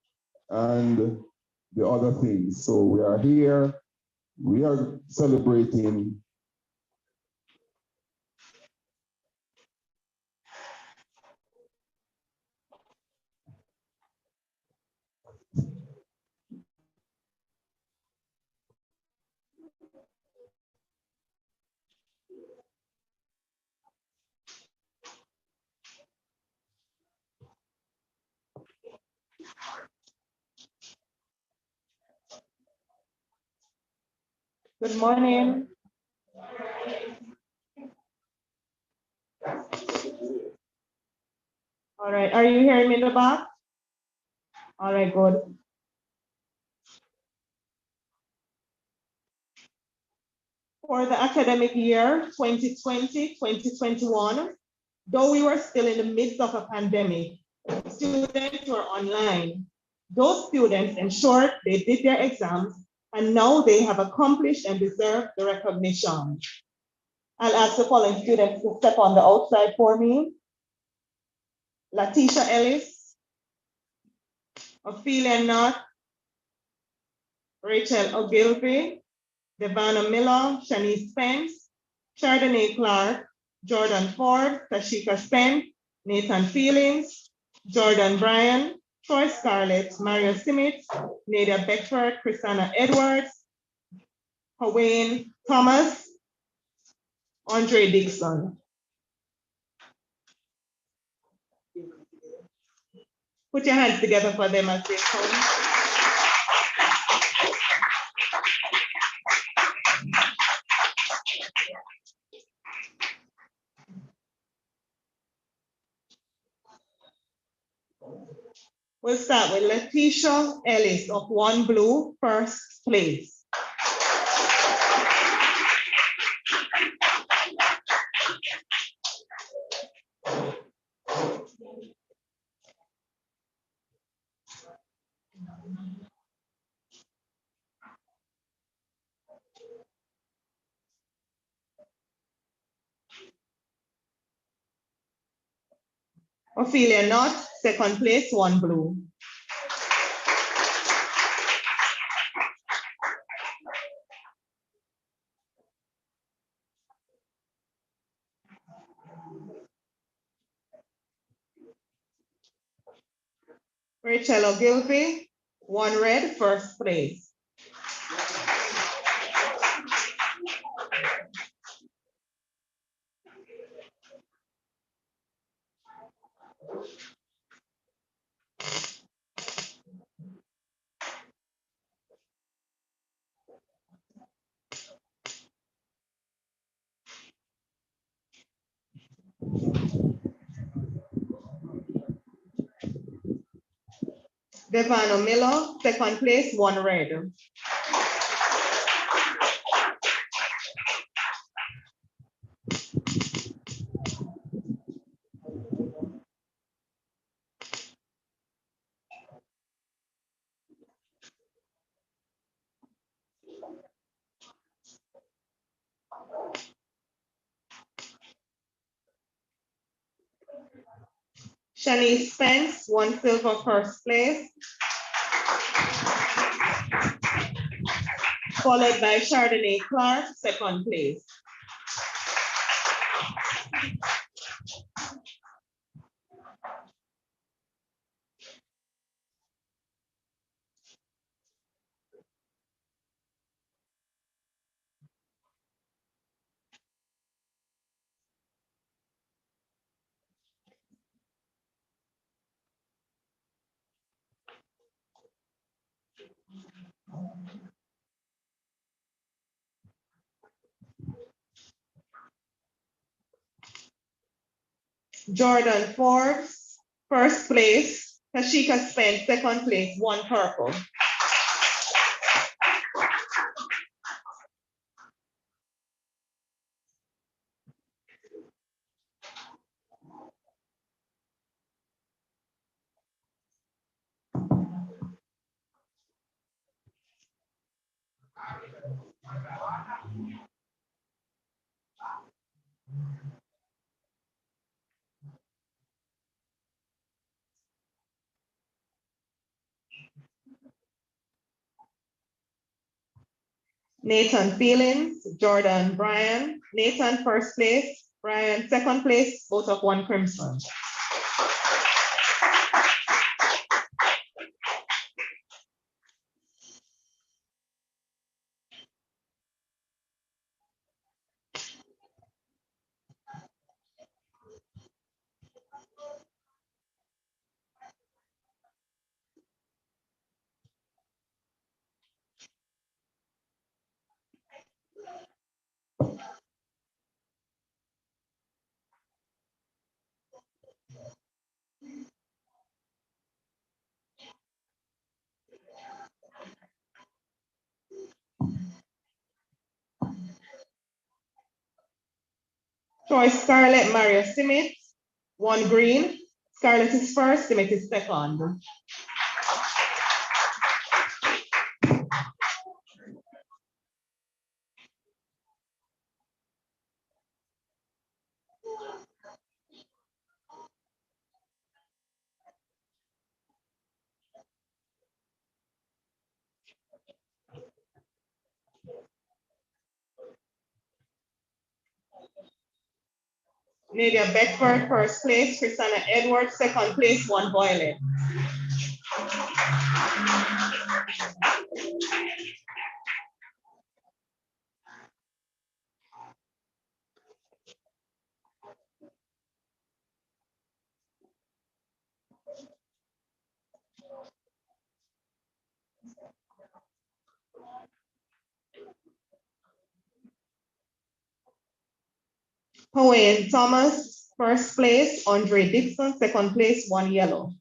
and the other things. So we are here, we are celebrating. Good morning. All right, are you hearing me in the back? All right, good. For the academic year 2020-2021, though we were still in the midst of a pandemic, students were online. Those students ensured they did their exams, and now they have accomplished and deserve the recognition. I'll ask the following students to step on the outside for me. Latisha Ellis, Ophelia Knott, Rachel Ogilvie, Devana Miller, Shanice Spence, Chardonnay Clark, Jordan Ford, Tashika Spence, Nathan Feelings, Jordan Bryan, Troy Scarlett, Mario Simmons, Nadia Beckford, Christina Edwards, Hawayne Thomas, Andre Dixon. Put your hands together for them as they come. We'll start with Letitia Ellis of One Blue, first place. Ophelia Knott, second place, One Blue. Rachel Ogilvy, One Red, first place. Devano Miller, second place, One Red. Shanice Spence, One Silver, first place. Followed by Chardonnay Clark, second place. Jordan Forbes, first place. Tashika Spence, second place, One Purple. Nathan Feelings, Jordan Bryan. Nathan first place, Brian second place, both of One Crimson. Choice Scarlett Maria Simit, One Green. Scarlett is first, Simit is second. Nadia Beckford, first place. Christina Edwards, second place, One Violet. Owen Thomas, first place. Andre Dixon, second place, 1 yellow.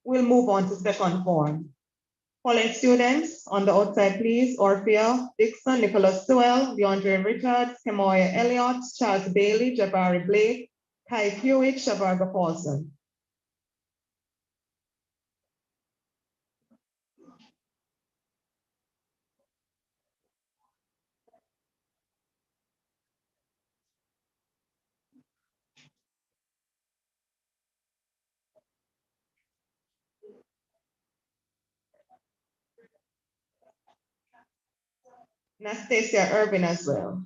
We'll move on to second form. Following students on the outside, please: Orphea Dixon, Nicholas Sewell, DeAndre Richards, Kemoya Elliott, Charles Bailey, Jabari Blake, Kai Hewitt, Shavarga Paulson. Nastasia Irvin as well.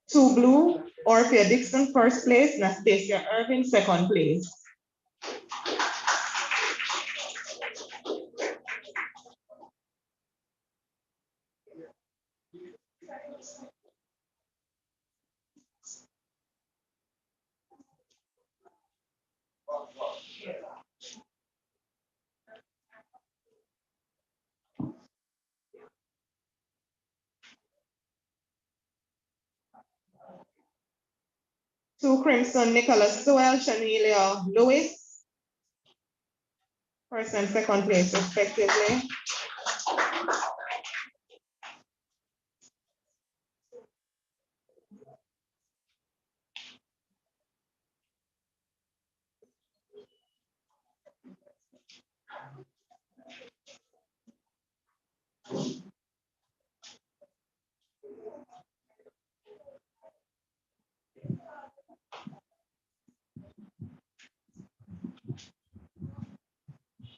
Two blue, Orphea Dixon, first place. Nastasia Irvin, second place. Two crimson, Nicholas Sewell, Shanelia Lewis, first and second place respectively.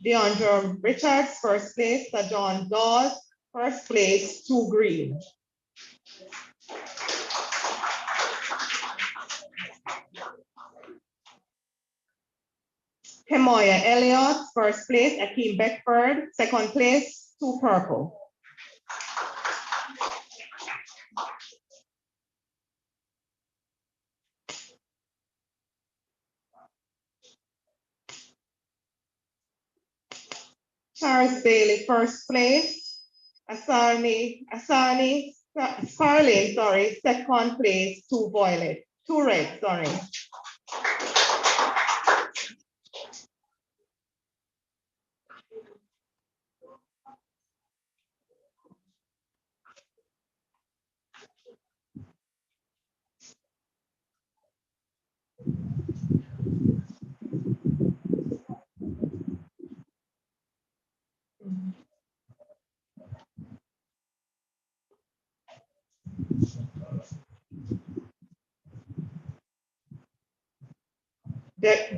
DeAndre Richards, first place. Sir John Dawes, first place, 2 green. Kemoya Elliott, first place. Akeem Beckford, second place, 2 purple. Charles Bailey, first place. Starling, second place, 2 violet, 2 red, sorry.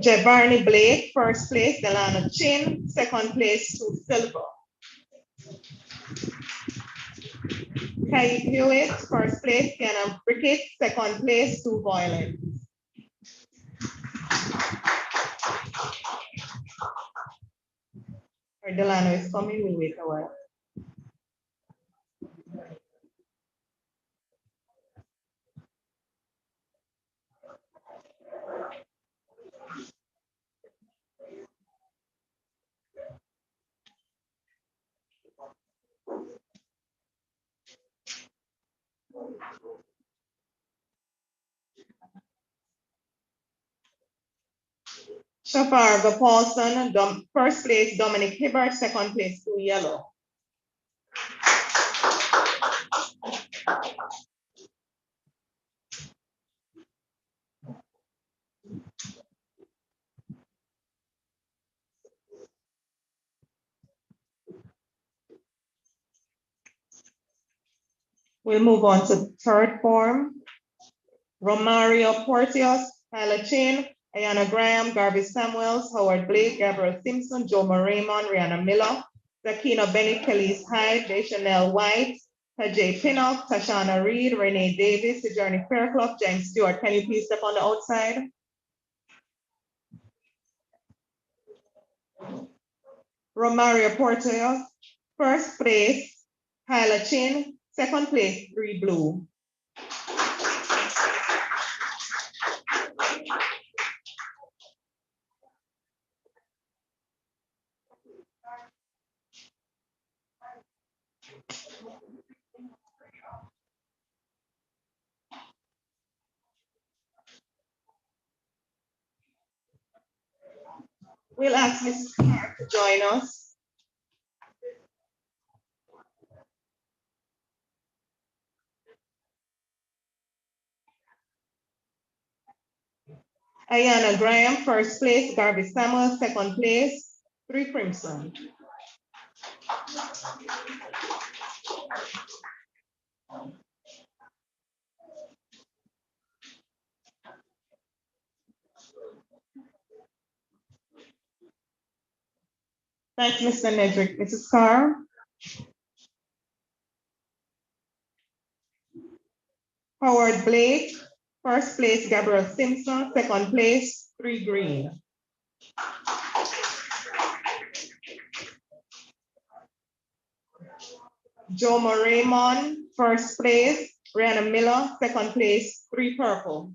Javarni Blake, first place. Delano Chin, second place, 2 silver. Kai Hewitt, first place. Kiana Brickett, second place, 2 violet. Delano is coming, we'll wait a while. Shavarga Paulson, first place. Dominic Hibbert, second place, 2 yellow. We'll move on to third form. Romario Porteos, Tyler Chin, Ayana Graham, Garvey Samuels, Howard Blake, Gabriel Simpson, Joe Raymond, Rihanna Miller, Zakina Bennett, Kelly's Hyde, Chanel White, Tajay Pinnock, Tashana Reed, Renee Davis, Sojourner Fairclough, James Stewart. Can you please step on the outside? Romario Porteos, first place, Hyla Chin, second place, 3 Blue. We'll ask Mrs. Clark to join us. Ayana Graham, first place, Garvey Samuel, second place, 3 Crimson. Thanks, Mr. Nedrick. Mrs. Carr? Howard Blake, first place, Gabriel Simpson, second place, 3 Green. Joe Raymond, first place, Rihanna Miller, second place, 3 Purple.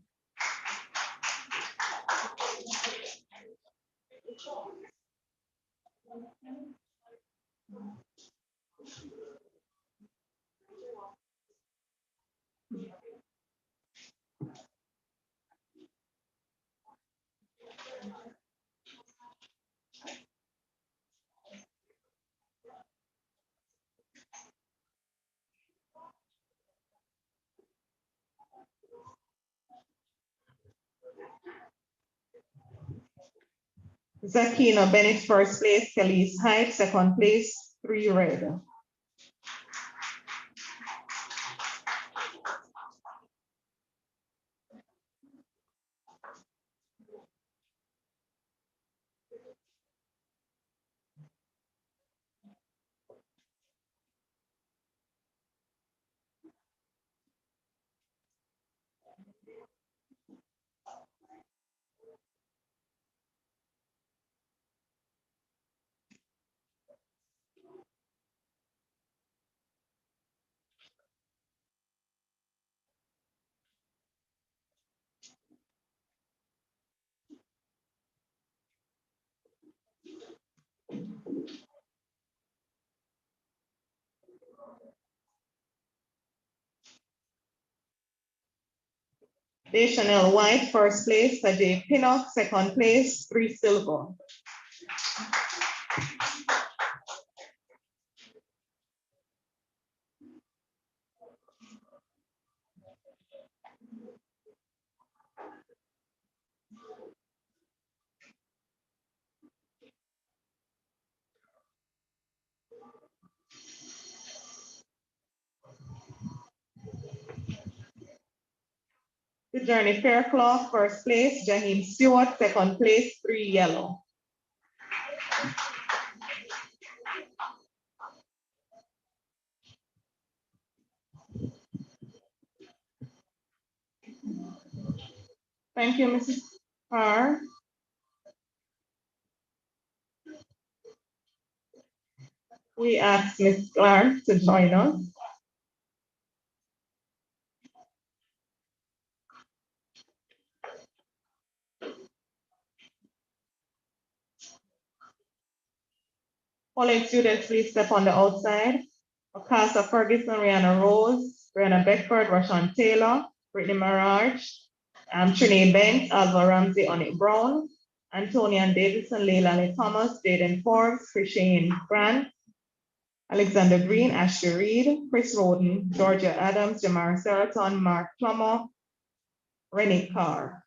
Zakina Bennett, first place, Kelly's Hyde, second place, 3 Red. Chanel White, first place, Tajay Pinnock, second place, 3 Silver. Sojourner Fairclough, first place, Jaheim Stewart, second place, 3 Yellow. Thank you, Mrs. Carr. We ask Ms. Clark to join us. Calling students, please step on the outside. Okasa Ferguson, Rihanna Rose, Brianna Beckford, Rashawn Taylor, Brittany Maraj, Trinay Bent, Alva Ramsey, Onyx Brown, Antonian Davidson, Leilani Thomas, Jaden Forbes, Christine Grant, Alexander Green, Ashley Reed, Chris Roden, Georgia Adams, Jamar Seraton, Mark Plummer, Renee Carr.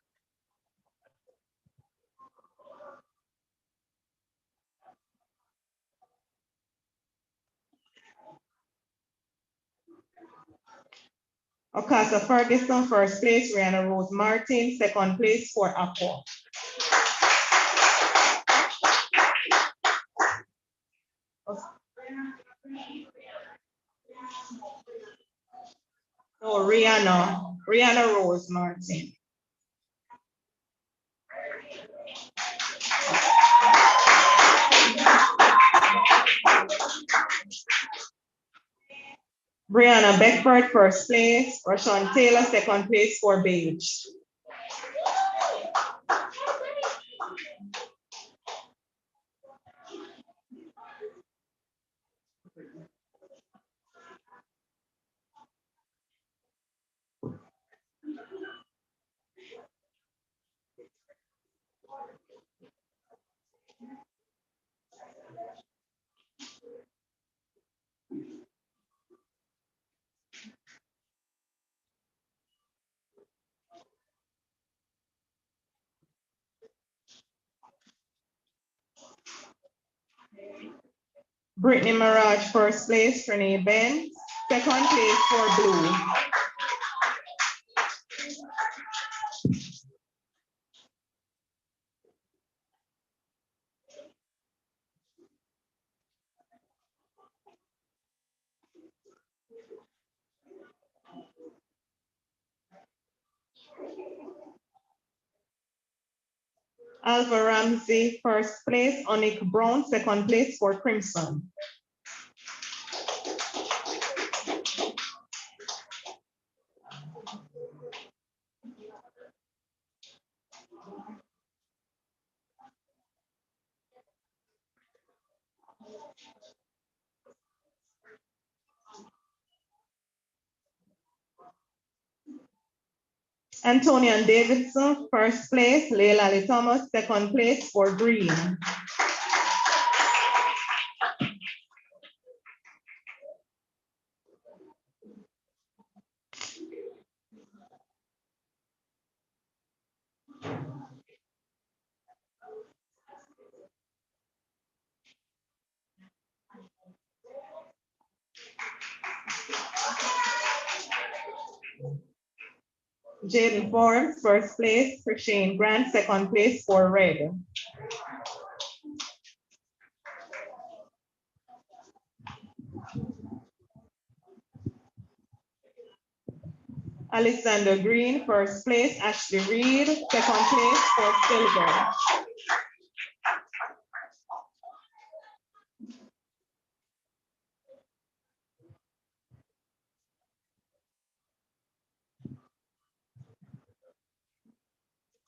Okasa Ferguson, first place, Rihanna Rose Martin, second place, Fort Aqua. No, Rihanna Rose Martin. Brianna Beckford, first place. Rashawn Taylor, second place for Beige. Brittany Mirage, first place. Renee Ben, second place for Blue. Alva Ramsey, first place. Onik Brown, second place for Crimson. Antonian Davidson, first place. Leila Lee Thomas, second place for Green. Jaden Forbes, first place. For Shane Grant, second place for Red. Alexander Green, first place. Ashley Reed, second place for Silver.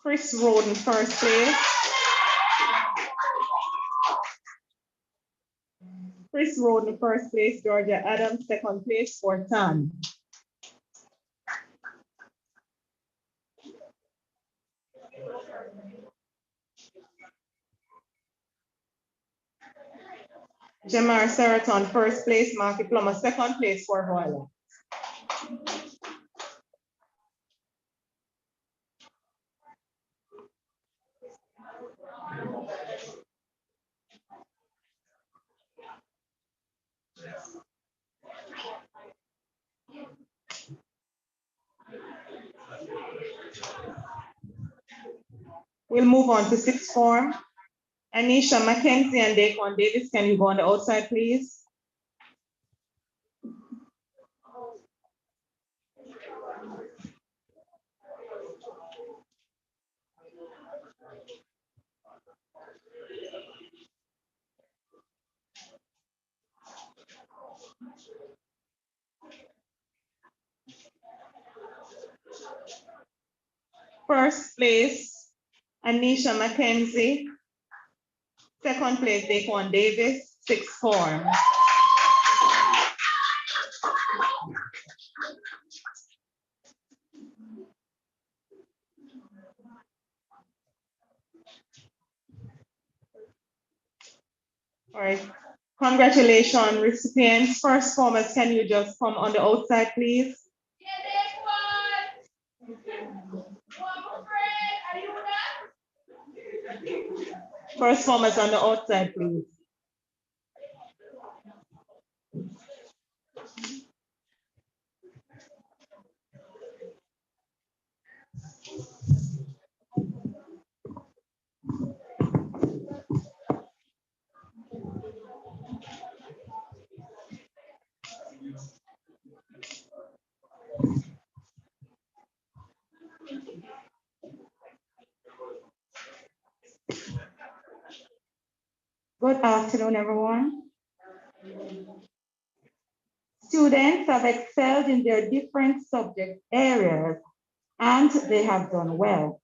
Chris Roden, first place. Chris Roden, first place. Georgia Adams, second place for Tan. Jamar Seraton, first place. Marky Plummer, second place for Hoyle. We'll move on to sixth form. Anisha McKenzie and Daquan Davis, can you go on the outside, please? First place, Anisha McKenzie. Second place, Daquan Davis, sixth form. All right, congratulations, recipients. First formers, can you just come on the outside, please? First formers on the outside, please. Good afternoon, everyone. Students have excelled in their different subject areas and they have done well.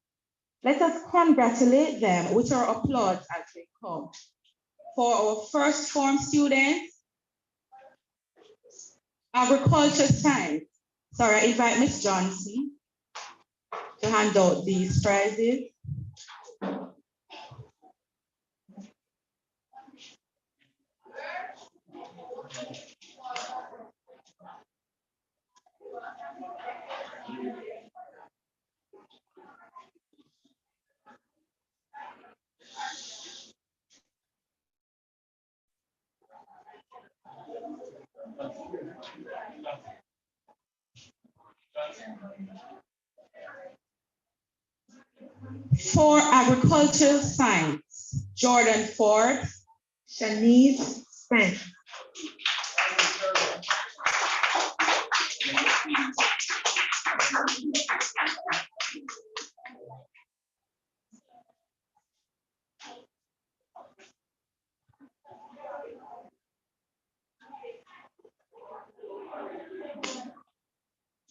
Let us congratulate them with our applause as they come. For our first form students, agriculture science. Sorry, I invite Ms. Johnson to hand out these prizes. For agricultural science, Jordan Ford, Shanice Spence.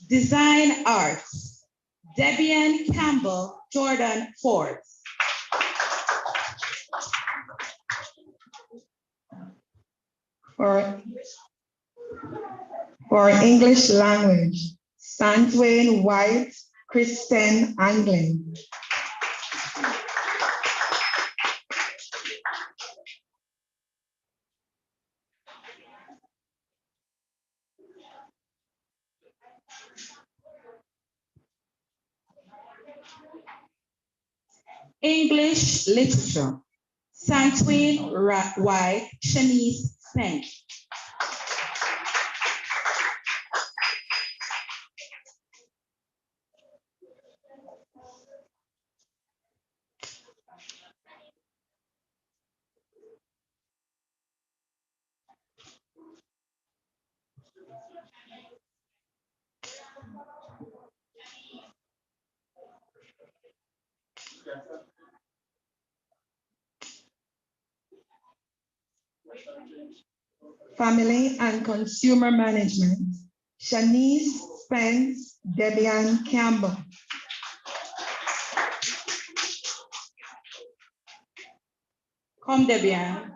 Design arts, Debian Campbell, Jordan Ford. For English language, Santwain White, Kristen Anglin. English literature, Santwain White, Shanice Spence. Family and Consumer Management, Shanice Spence, Debian Campbell. Come, Debian.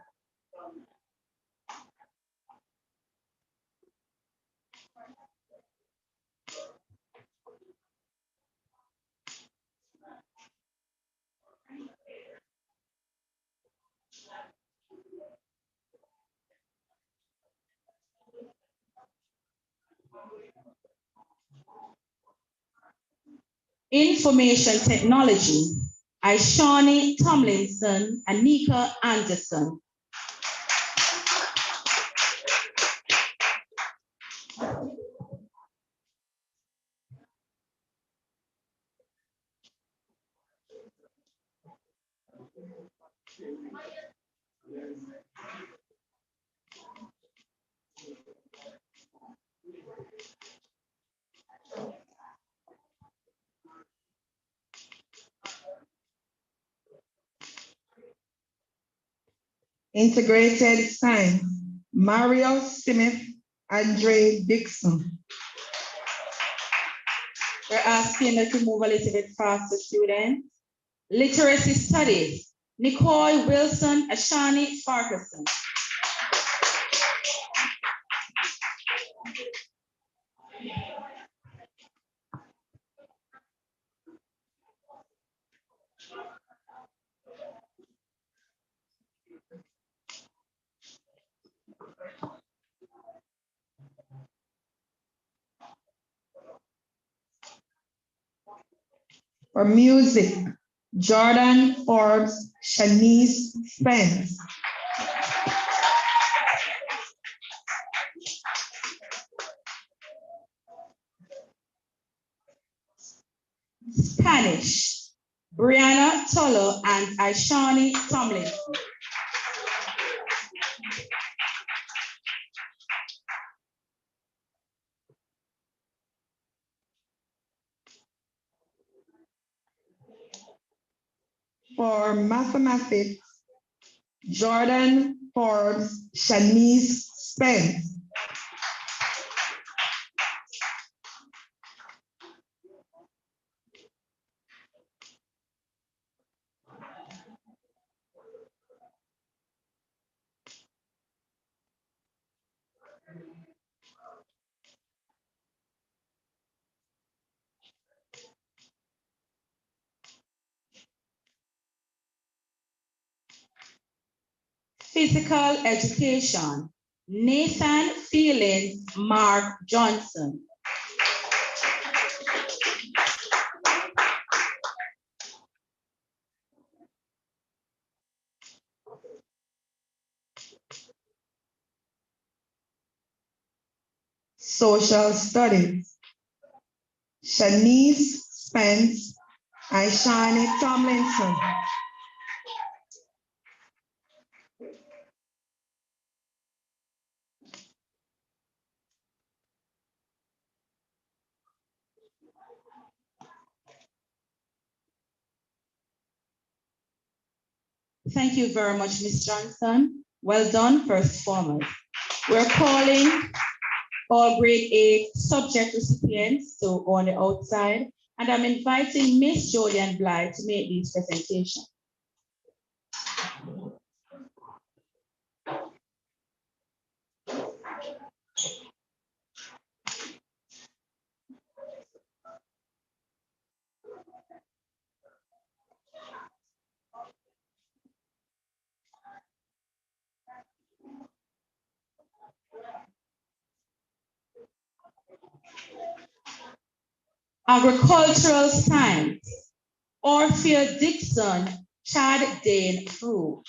Information Technology, Ishani Tomlinson, Anika Anderson. Integrated Science, Mario Smith, Andre Dixon. We're asking you to move a little bit faster, students. Literacy Studies, Nicole Wilson, Ashani Farquharson. For music, Jordan Forbes, Shanice Spence. Spanish, Brianna Tolo and Ishani Tomlinson. For mathematics, Jordan Forbes Shanice Spence. Physical education, Nathan Feelings Mark Johnson. Social studies, Shanice Spence and Shani Tomlinson. Thank you very much, Ms. Johnson. Well done, first formers. We're calling all grade 8 subject recipients to go on the outside, and I'm inviting Miss Jodian Blythe to make these presentations. Agricultural science, Orphea Dixon, Chad Dane Frew.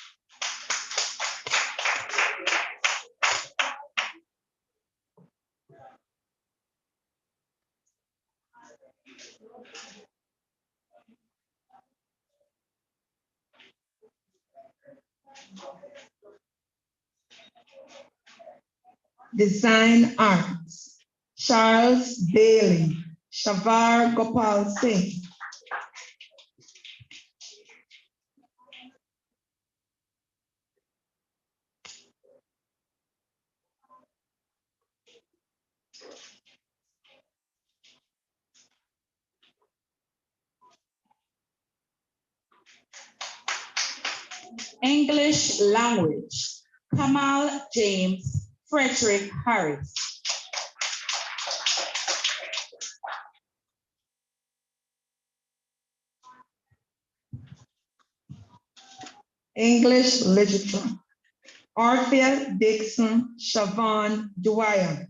Design arts, Charles Bailey, Shavar Gopal Singh. English language, Kamal James Frederick Harris. English literature, Orphea Dixon Siobhan Dwyer.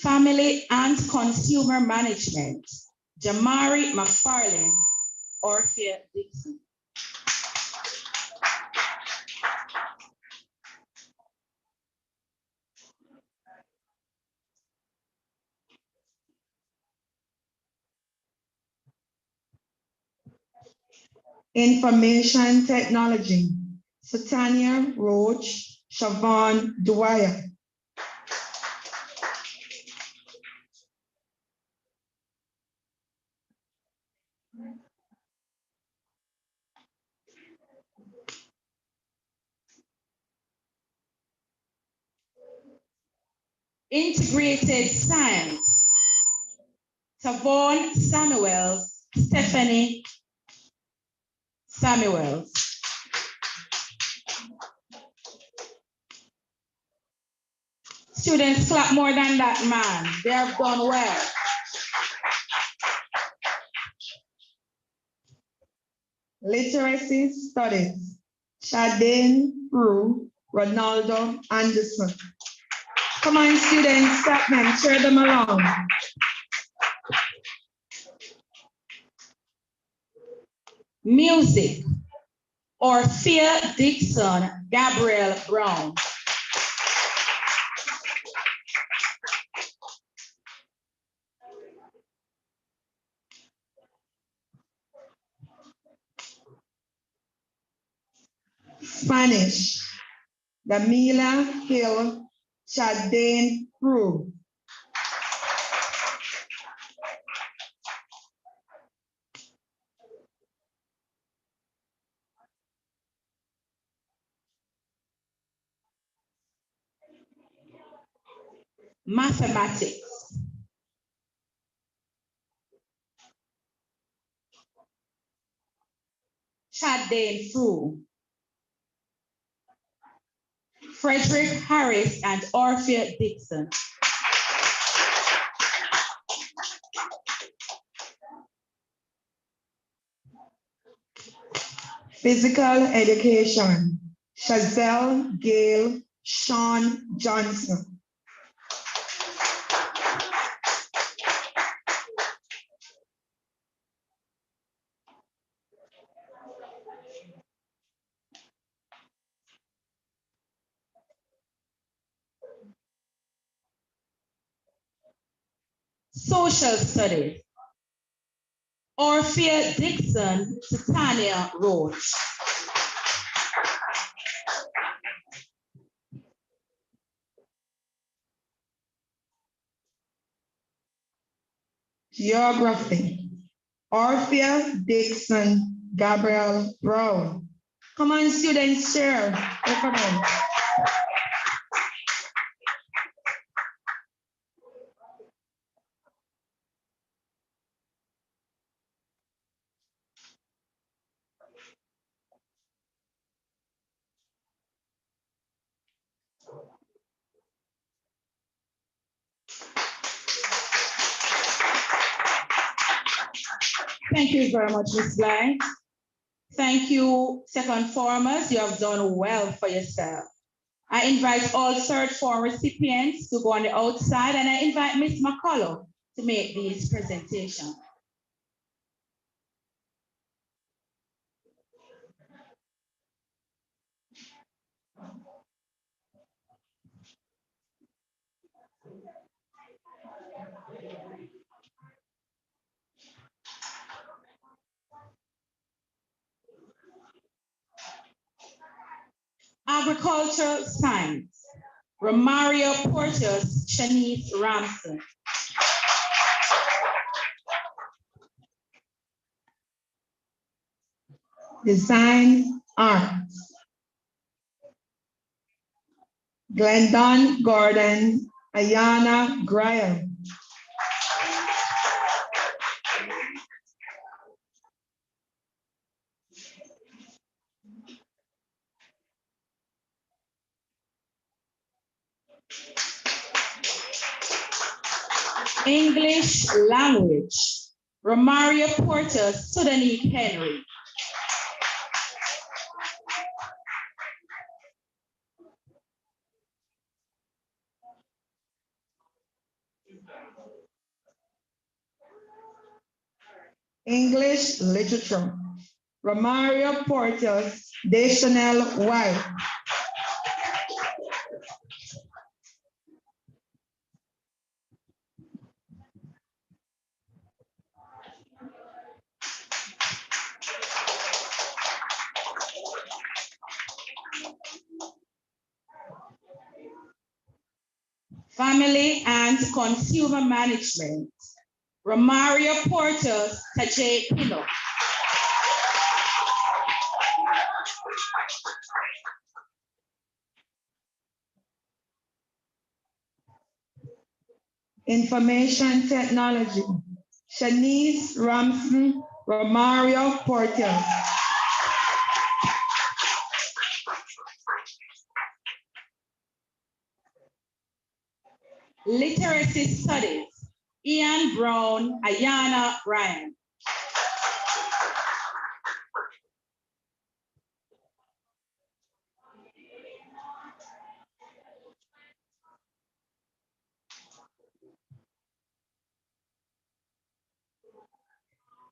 Family and Consumer Management, Jamari McFarlane, Orphea Dixon. Information Technology, Satania Roach, Siobhan Dwyer. Integrated Science, Tavon Samuels, Stephanie Samuels. Students, clap more than that, man. They have done well. Literacy Studies, Shadane Brew, Ronaldo Anderson. Come on, students, stop them, cheer them along. Music, Orphea Dixon, Gabrielle Brown. Spanish, Damila Hill Chadane Prue. Mathematics, Chadane Prue. Frederick Harris and Orphea Dixon. Physical education, Chazelle Gale Sean Johnson. Social studies, Orphea Dixon, Titania Roach. Geography, Orphea Dixon, Gabriel Brown. Come on, students, share. Come on. Thank you very much, Ms. Blythe. Thank you, second formers. You have done well for yourself. I invite all third form recipients to go on the outside, and I invite Ms. McCullough to make these presentations. Agricultural science, Romario Porteous, Shanice Ramsey. Design arts, Glendon Gordon, Ayana Graham. English language, Romario Porteous, Sudanique Henry. English literature, Romario Porteous, Deschanel White. Family and consumer management, Romario Porteous, Tajay Pino. Information technology, Shanice Ramsey, Romario Porteous. Literacy studies, Ian Brown, Ayana Ryan.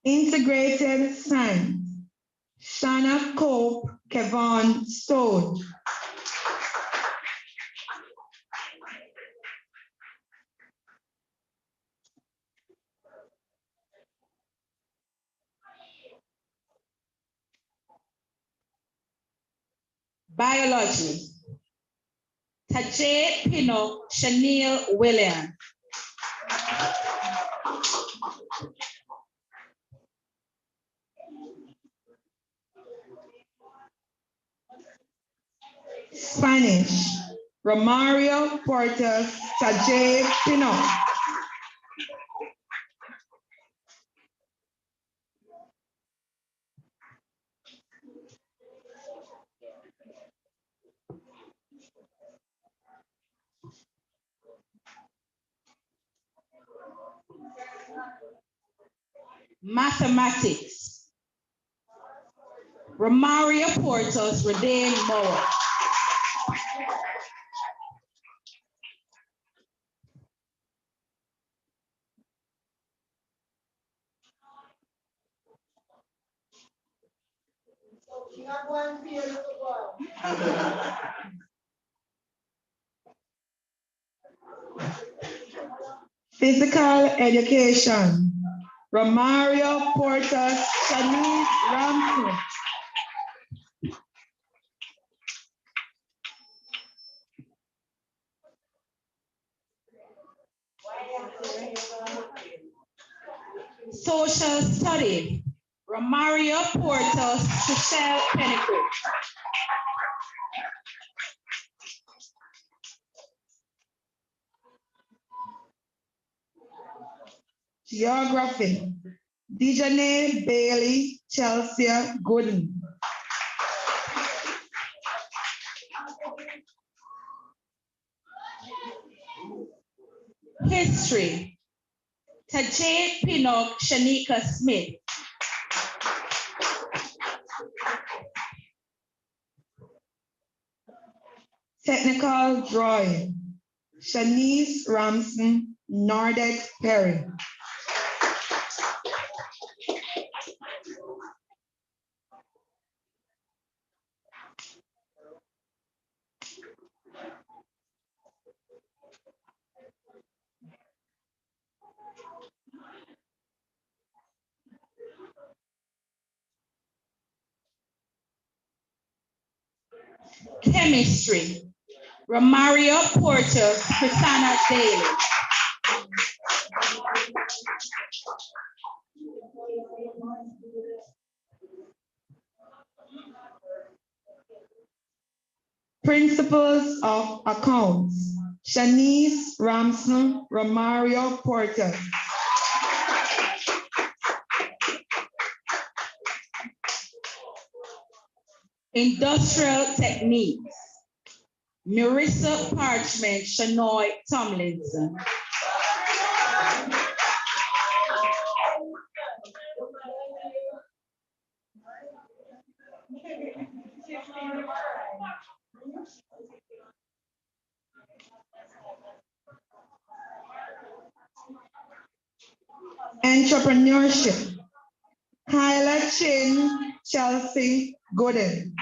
Integrated science, Shanna Cope, Kevon Stone. Biology, Tajay Pinnock Chanel Williams. Spanish, Romario Portas Tajay Pinnock. Mathematics, Romario Portas Redain Moore. Physical education, Romario Portas Shanice Ramsey. Social study, Romario Portas Michelle Pennicook. Geography, Dejanay Bailey Chelsea Gooden. History, Tajay Pinnock Shanika Smith. Technical drawing, Shanice Ramson Nordex Perry. Chemistry, Romario Porter, Christina Daly. Principles of accounts, Shanice Ramson, Romario Porter. Industrial techniques, Marissa Parchment, Shanoy Tomlinson. Entrepreneurship, Kyla Chin, Chelsea Gooden.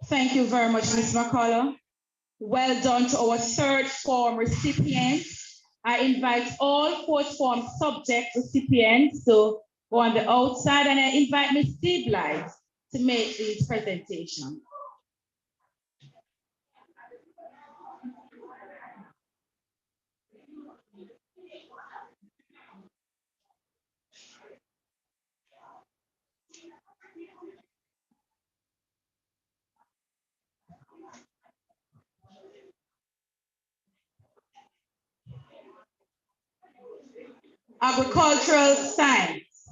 Thank you very much, Ms. McCullough. Well done to our third form recipients. I invite all fourth form subject recipients to go on the outside, and I invite Ms. Steve Light to make these presentations. Agricultural science,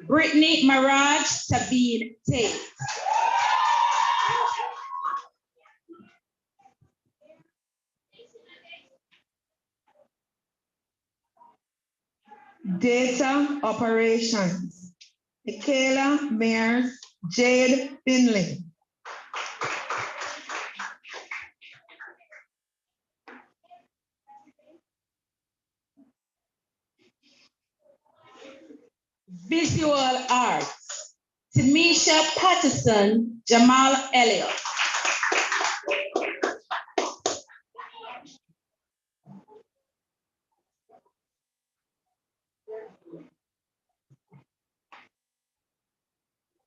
Brittany Maraj Sabine Tate. Data operations, Michaela Mears, Jade Finley. Visual arts, Tamisha Patterson, Jamal Elliott.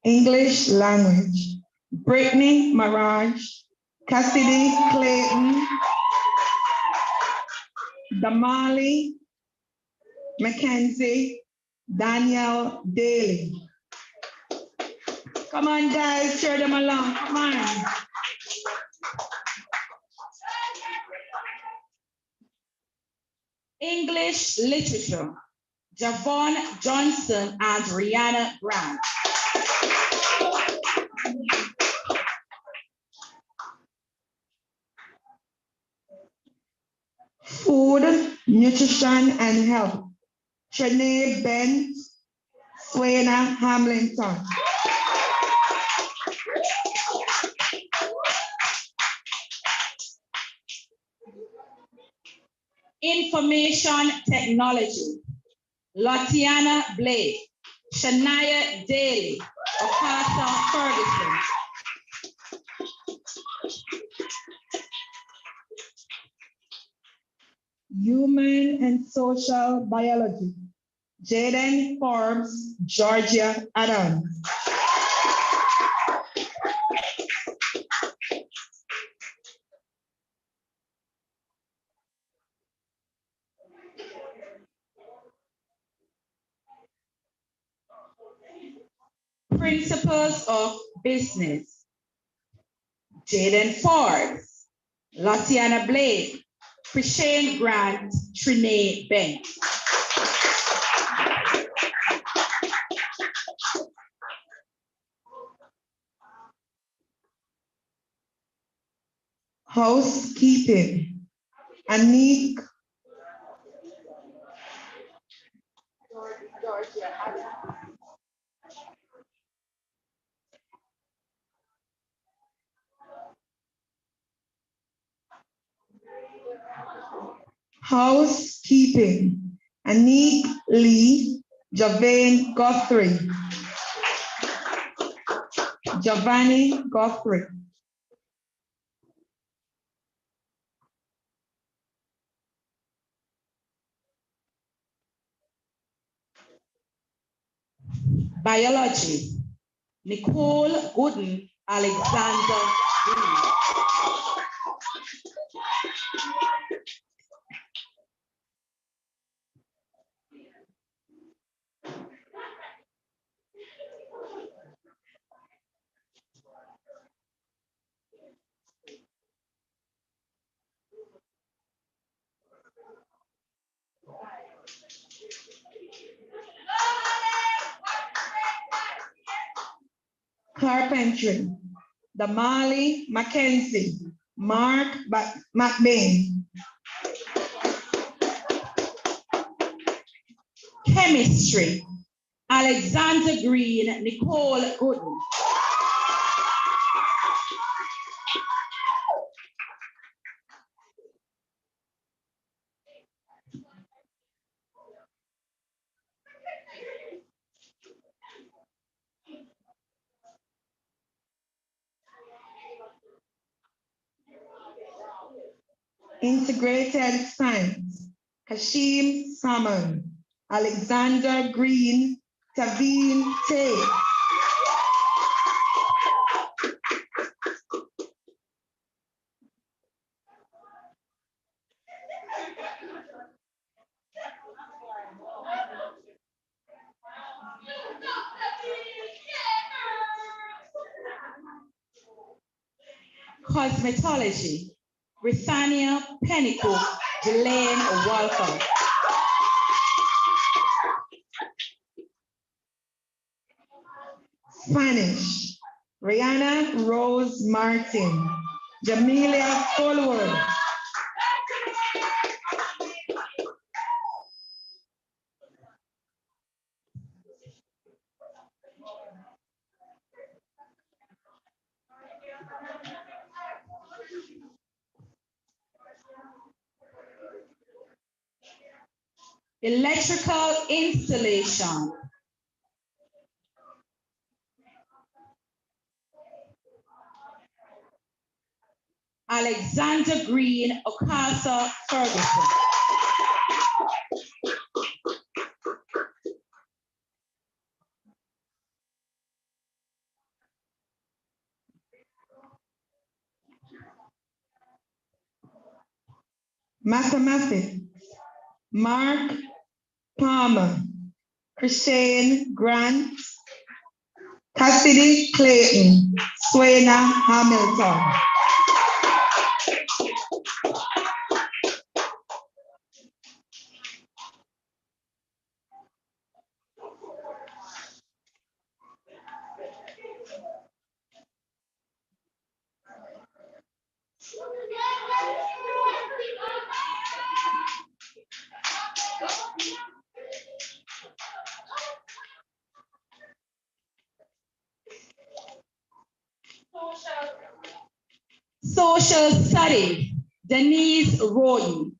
English language, Brittany Maraj, Cassidy Clayton, Damali Mackenzie, Danielle Daly. Come on, guys, cheer them along. Come on. English literature, Javon Johnson and Rihanna Grant. Food, nutrition, and health, Trinae Bent, Swaina Hamilton. Information technology, Latiana Blake, Shania Daly, Okasa Ferguson. Human and social biology, Jaden Forbes, Georgia Adams. Principles of business, Jaden Forbes, Latiana Blake, Christian Grant, Trinae Bent. Housekeeping, Anik Housekeeping, Anik Lee, Javane Guthrie. Giovanni Guthrie. Biology, Nicole Gooden, Alexander Green. Carpentry, Damali Mackenzie, Mark McBain. Chemistry, Alexander Green, Nicole Gooden. Integrated Science, Kashim Salmon, Alexander Green, Taveen Tay. Cosmetology, Rithania Pennicook, Delane Walker. Spanish, Rihanna Rose Martin, Jamelia Fullwood. Electrical installation, Alexander Green Okasa Ferguson. Mathematics, Mark Palmer, Christine Grant, Cassidy Clayton, Swayna Hamilton. Social Study, Denise Roy.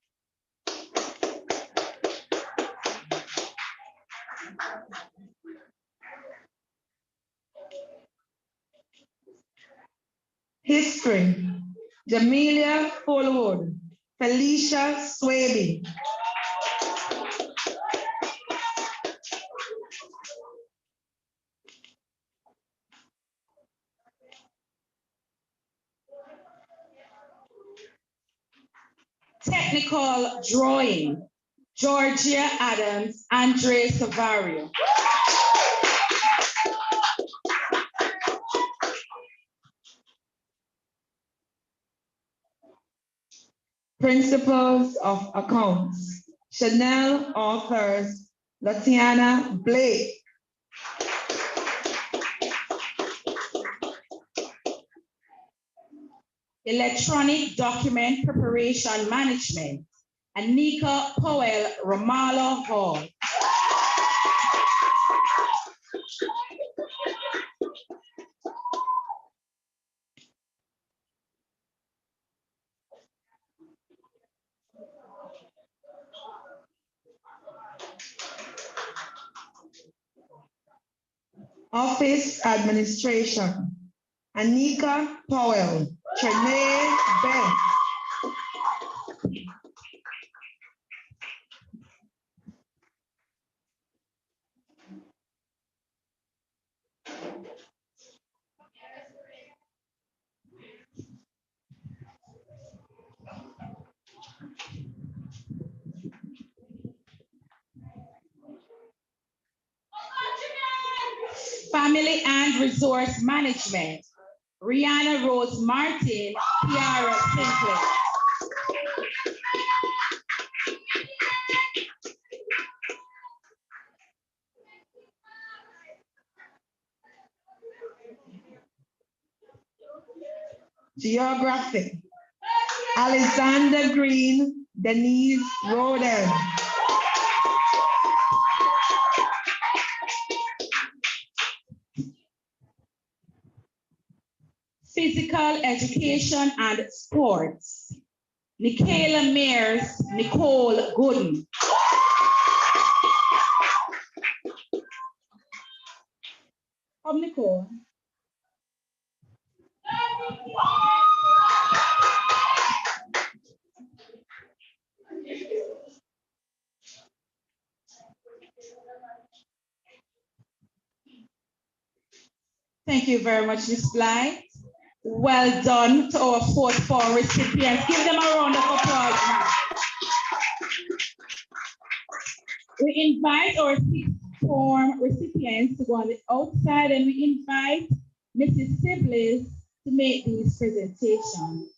History, Jamelia Fullwood, Felicia Swaby. Technical Drawing, Georgia Adams, Andre Savario. Principles of Accounts, Chanel Authors, Latiana Blake. Electronic Document Preparation Management, Anika Powell, Ramallah Hall. Office Administration, Anika Powell, Tremaine Bell. Family and Resource Management, Rihanna Rose Martin, Kiara Sinclair. Geography, Alexander Green, Denise Roden. Physical Education and Sports, Nicola Mears, Nicole Gooden. Come, Nicole. Thank you very much, Ms. Blythe. Well done to our 4th form recipients. Give them a round of applause now. We invite our 6th form recipients to go on the outside, and we invite Mrs. Sibley to make these presentations.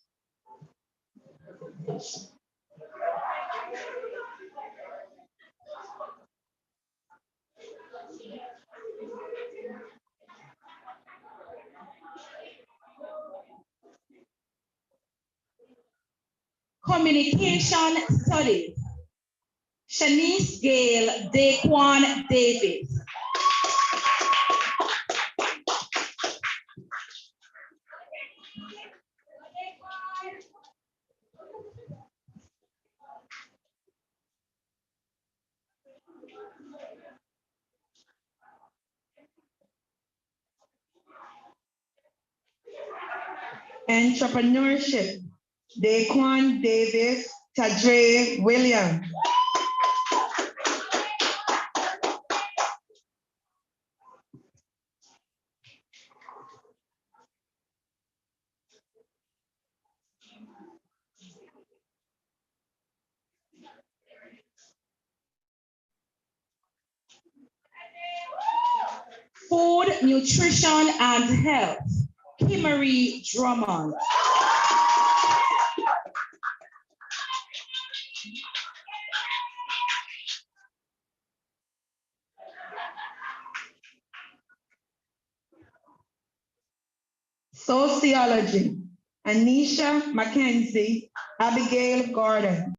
Communication Studies, Shanice Gale, Daquan Davis. Entrepreneurship, Daquan Davis Tadre Williams. Food, Nutrition, and Health, Kimmery Drummond. Sociology, Anisha Mackenzie, Abigail Gordon.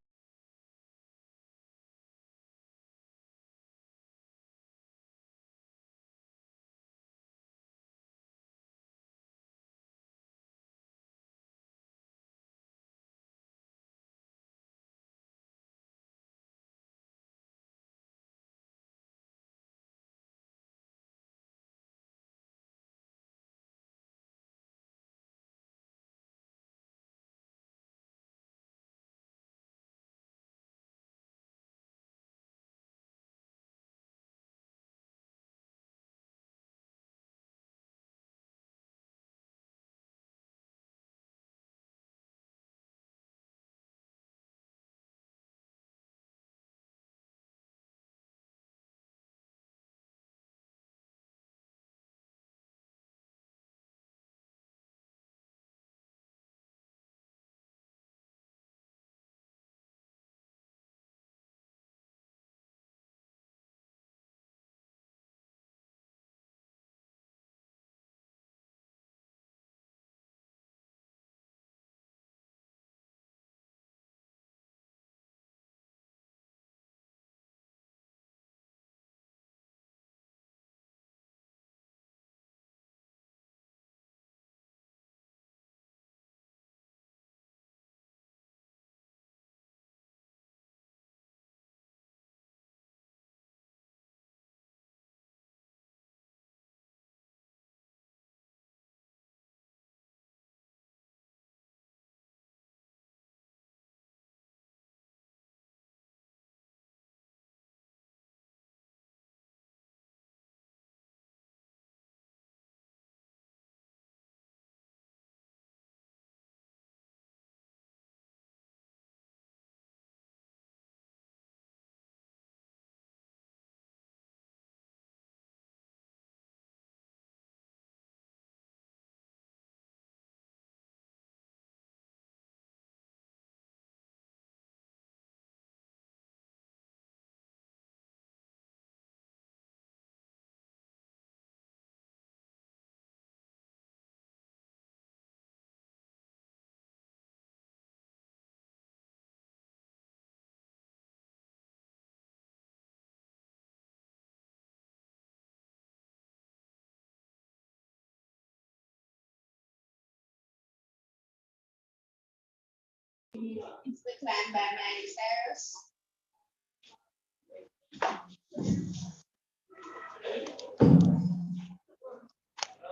It's the clan by Miley Cyrus.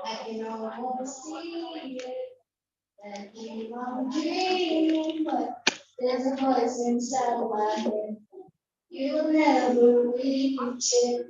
I can almost see it, and keep on dreaming, but there's a voice inside of my head. You'll never reach it.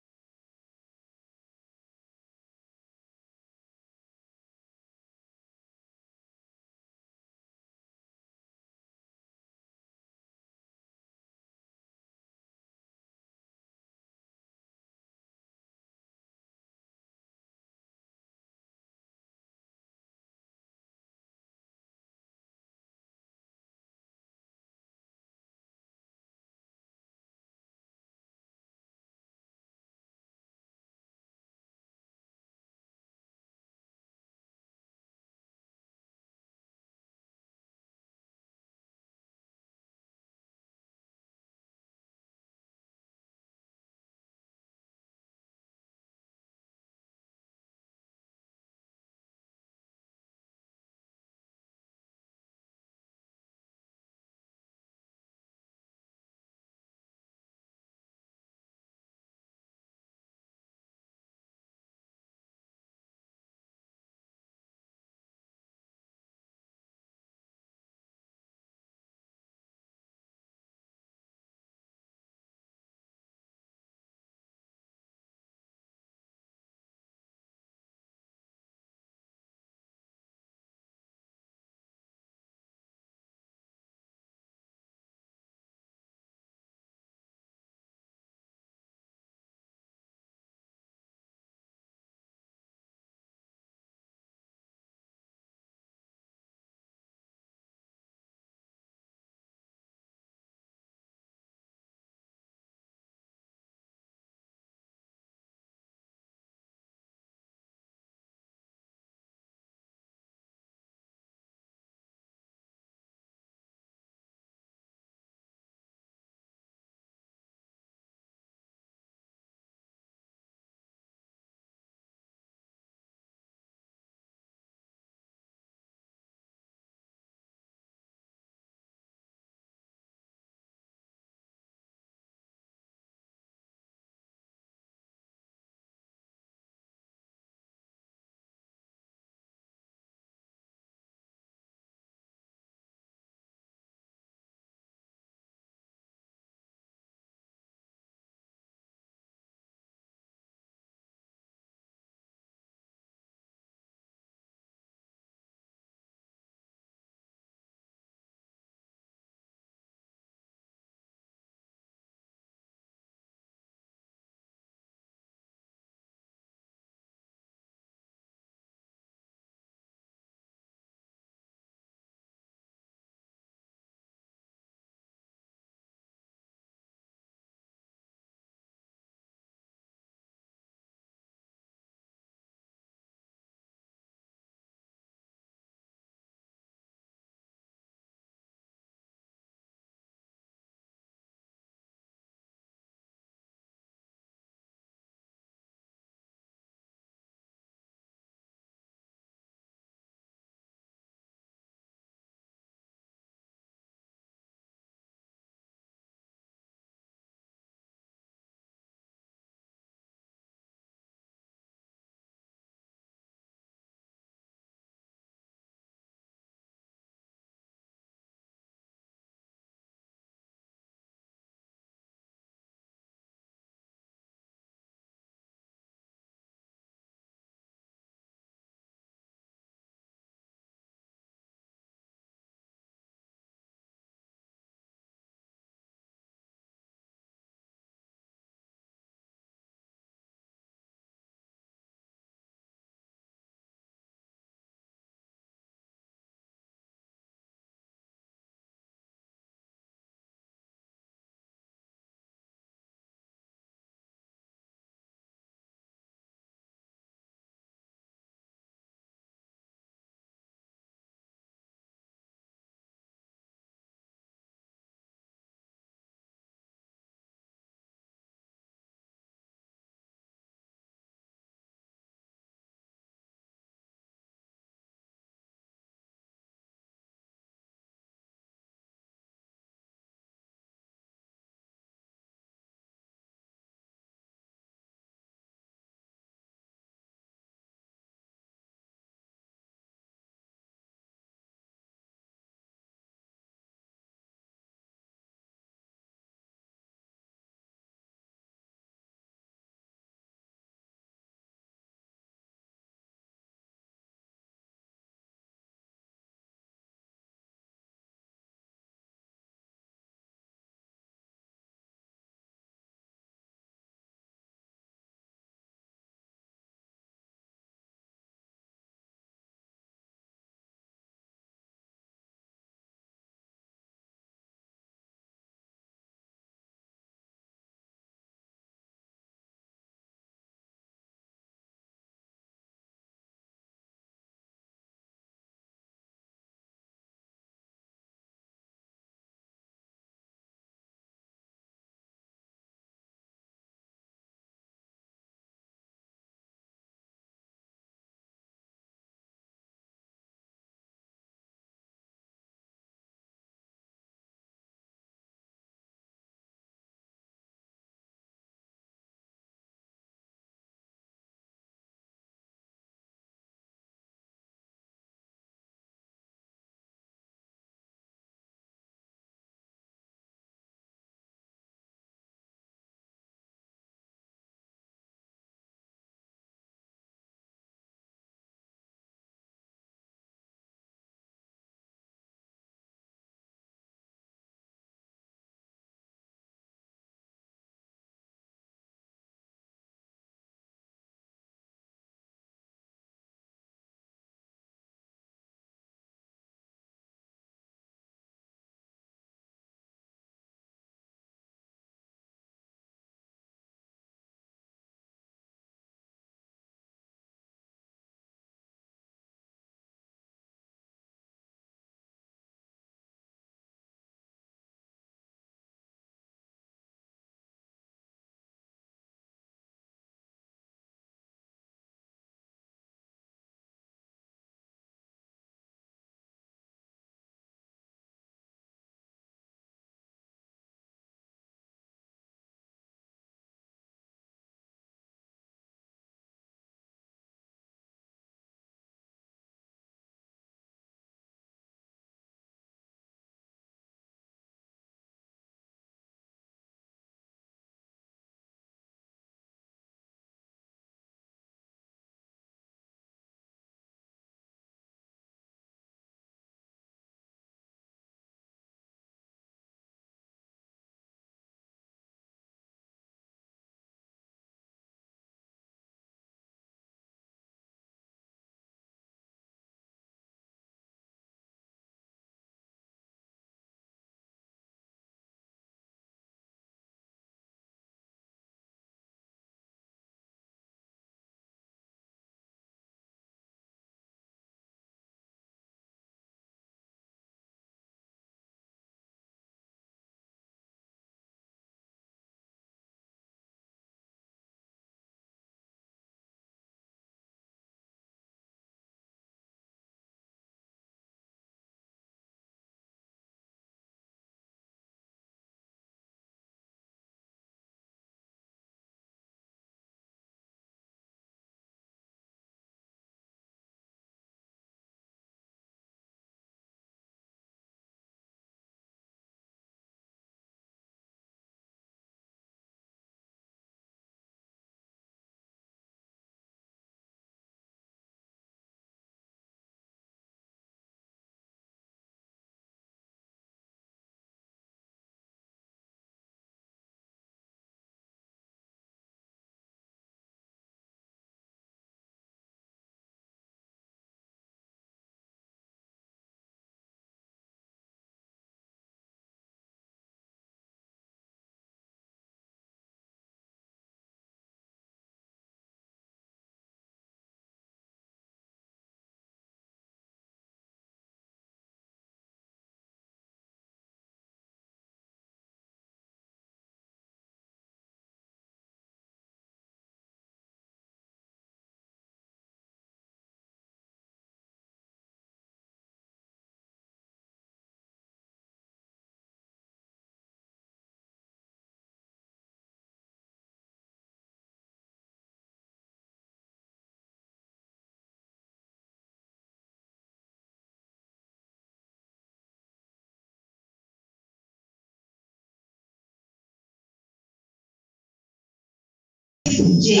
Faith J.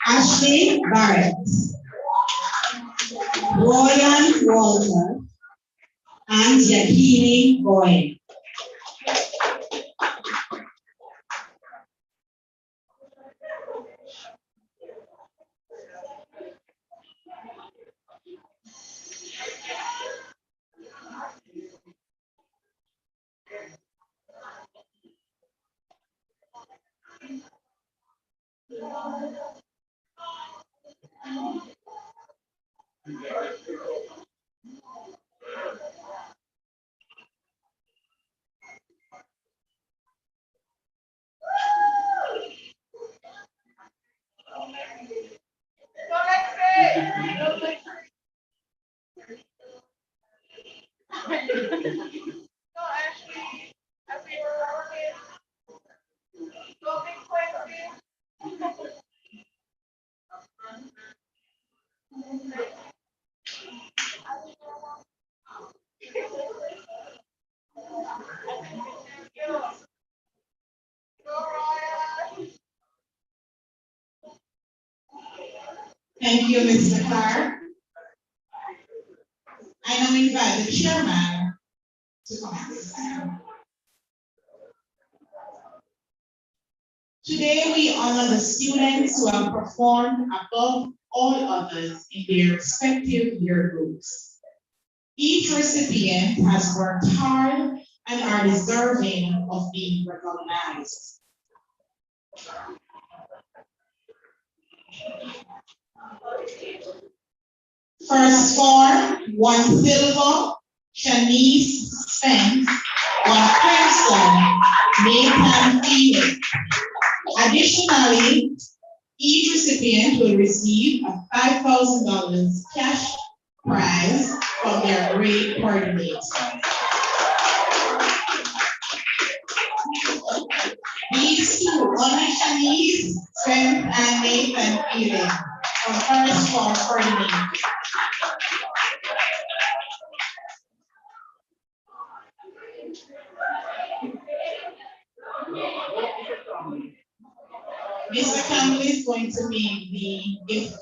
Ashley Barrett. Royan Walter and Yakini Boyd. Thank you, Mr. Clark. I now invite the chairman to come at this time. Today we honor the students who have performed above all others in their respective year groups. Each recipient has worked hard and are deserving of being recognized. First form, 1 silver, Shanice Spence, 1 crimson, Nathan Felix. Additionally, each recipient will receive a $5,000 cash prize from their grade coordinator. These two, only Shanice Spence and Nathan Felix from first form coordinator. Mr. Campbell is going to make the gift.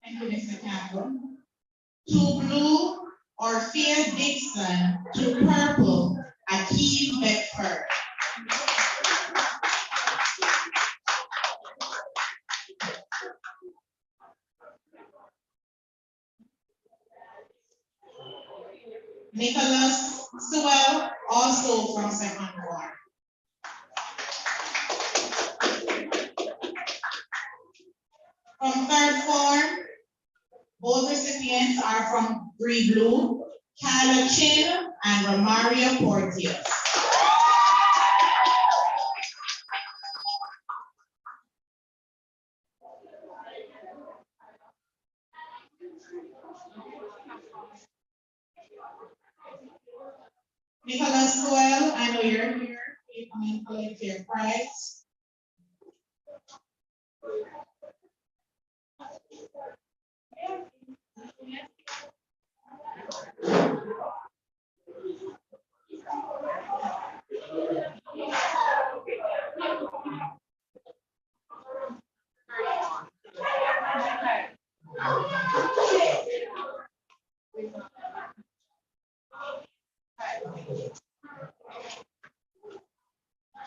Thank you, Mr. Campbell. To blue, Orphea Dixon. To purple, Akeem Beckford. Nicholas Sewell, also from second form. From third form, both recipients are from green blue. Kyla Chin and Romaria Porteous. Nicholas Coel, I know you're here. Please come and collect your prize.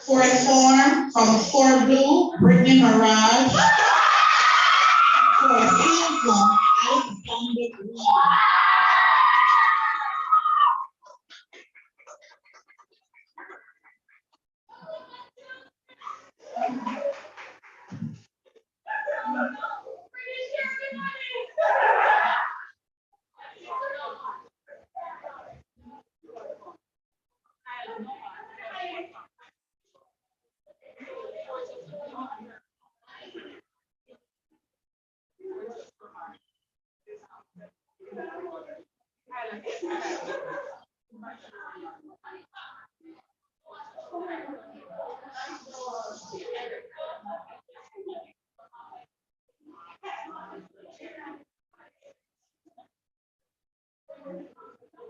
Fourth form from Fort Blue, Brittany Mirage. Fourth form, Alexander Green.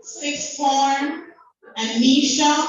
Sixth form, Anisha.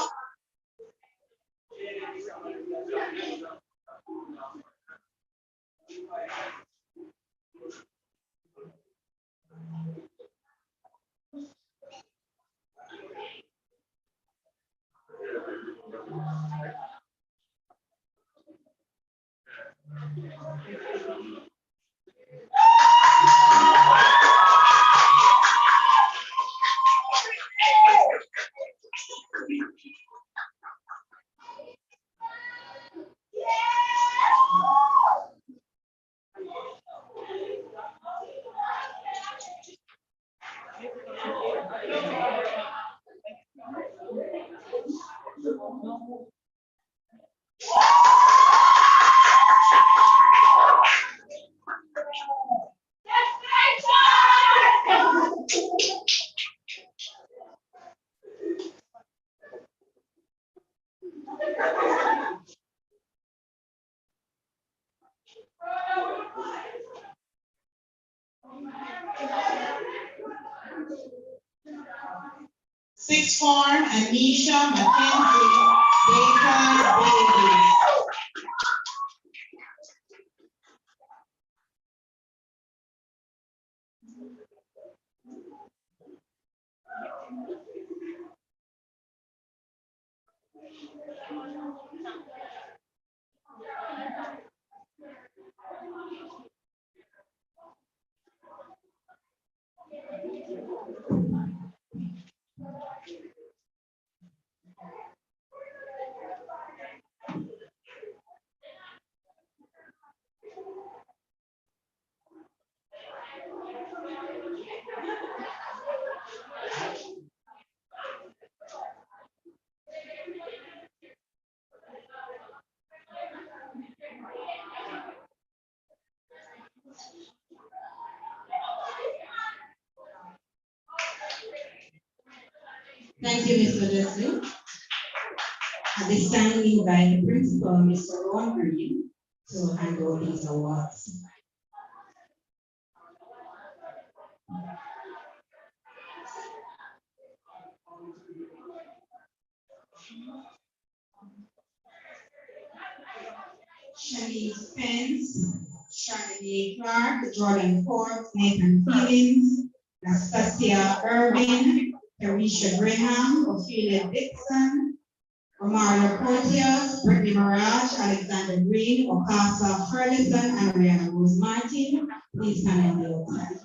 Sixth form, Anisha Mackenzie Baker Davies. Thank you, Mr. Leslie. At this time, we invite the principal, Mr. Ron Green, to hand over these awards. Shanice Spence, Charlie Clark, Jordan Ford, Nathan Feelings, Nastasia Irvin, Carisha Graham, Ophelia Dixon, Romario Porteous, Brittany Mirage, Alexander Green, Okasa Ferguson, and Rihanna Rose Martin. Please come and be outside.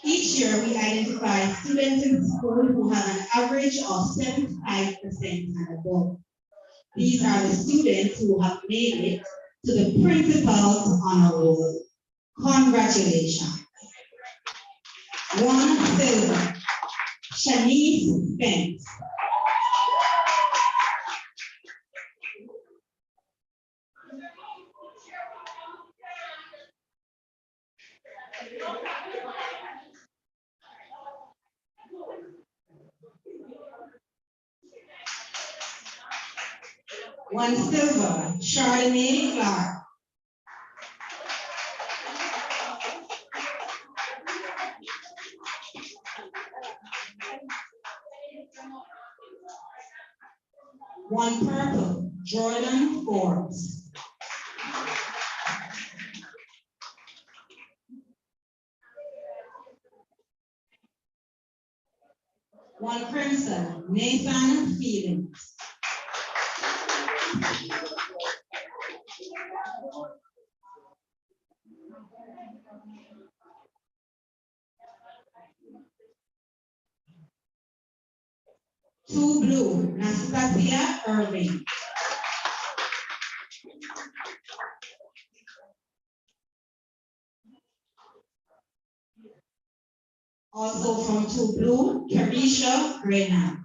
Each year, we identify students in school who have an average of 75% and above. These are the students who have made it to the principal's honor roll. Congratulations. 1 silver, Shanice Spence. One silver, Charlene Clark. One purple, Jordan Forbes. One crimson, Nathan Feelings. Two blue, Nastasia Irving. Also from two blue, Carisha Grena.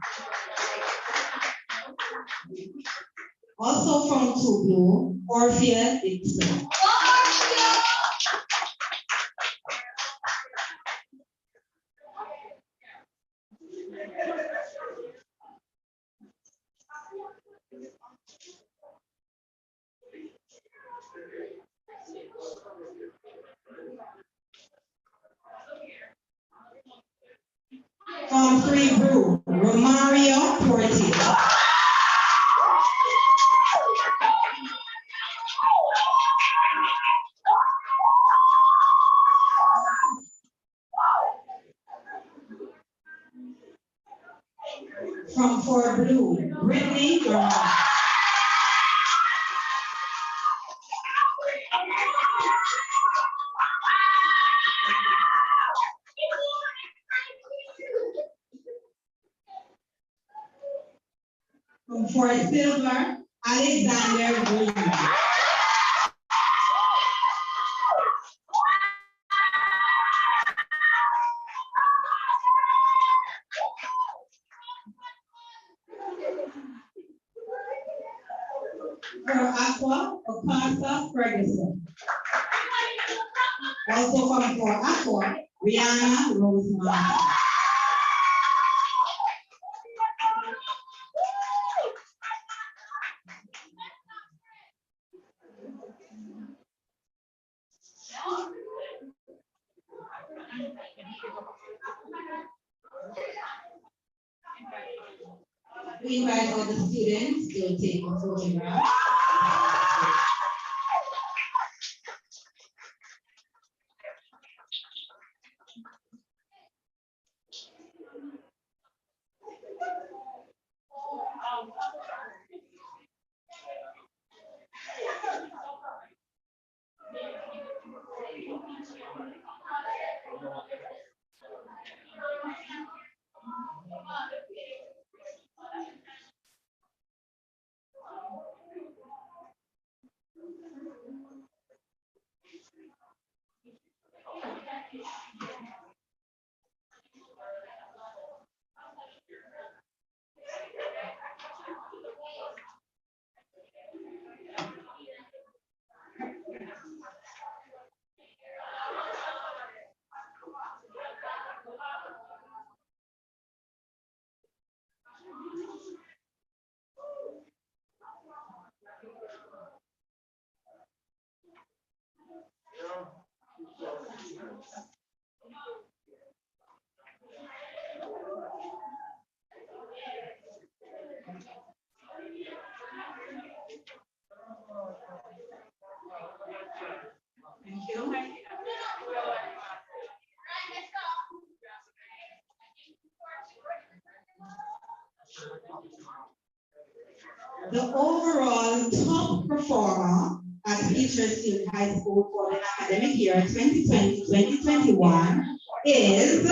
Also from two blue, Orphea Dixon. From three blue, Romario Portillo. From four blue, Brittany Durham. From four silver, Alexander Green. For aqua, Acosta Ferguson. Also from for aqua, Rihanna Rosemont. We invite all the students to take a photograph. Thank you. The overall top performer at Petersfield High School for the academic year 2020-2021 is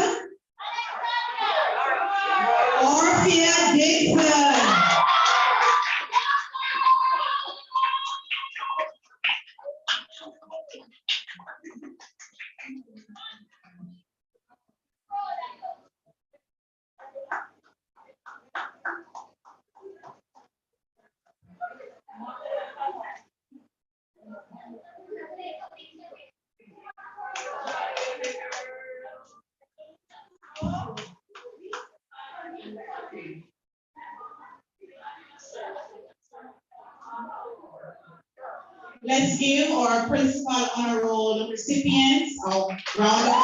Orphea Dixon. Let's give our principal honor roll recipients a round of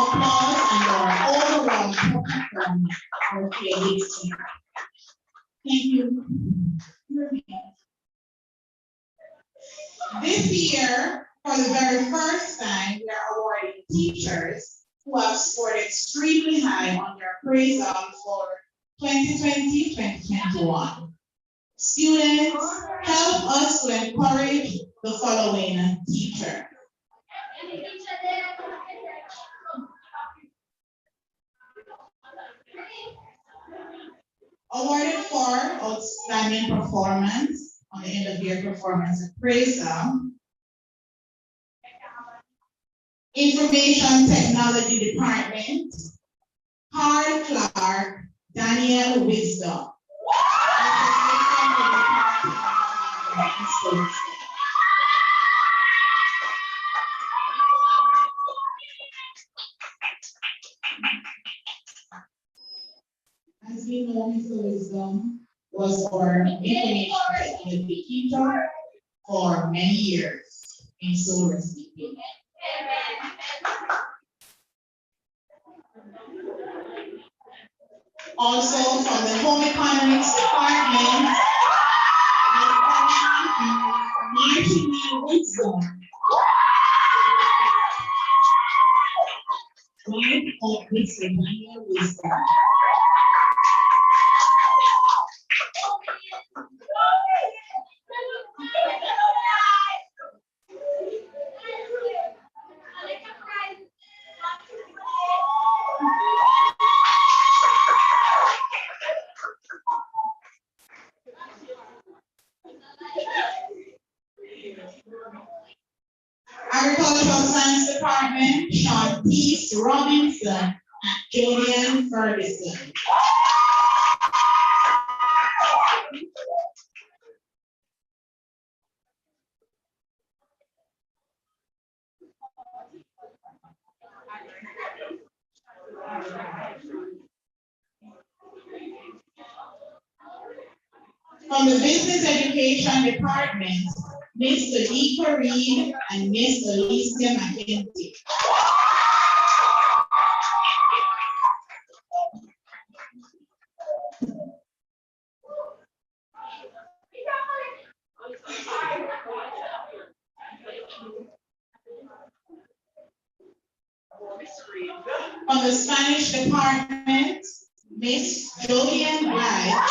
applause and our overall performance for this year. Thank you. This year, for the very first time, we are awarding teachers who have scored extremely high on their appraisal for 2020-2021. Students, help us to encourage the following teacher. Awarded for outstanding performance on the end of year performance appraisal, Information Technology Department, Carl Clark, Daniel Wisdom. As we know, Mr. Wisdom was our information technology teacher for many years in solar speaking. Also from the home economics department, Martin Wisdom. Wife of Mr. Daniel Wisdom. Agricultural Science Department, Shantice Robinson and Julian Ferguson. From the Business Education Department, Mr. Deepa Reed and Ms. Alicia McKenzie. From the Spanish Department, Ms. Jillian Blythe.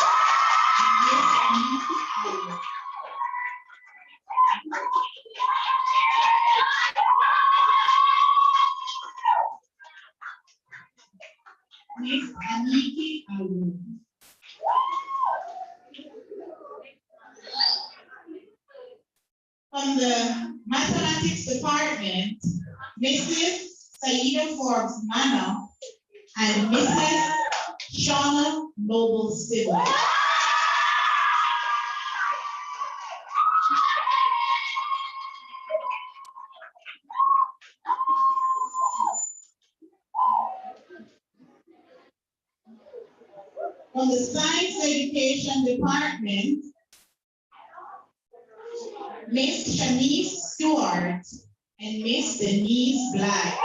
Miss Aniki Awu. From the Mathematics Department, Mrs. Saida Forbes Mano and Mrs. Shauna Noble Sibley. From the Science Education Department, Miss Shanice Stewart and Miss Denise Black.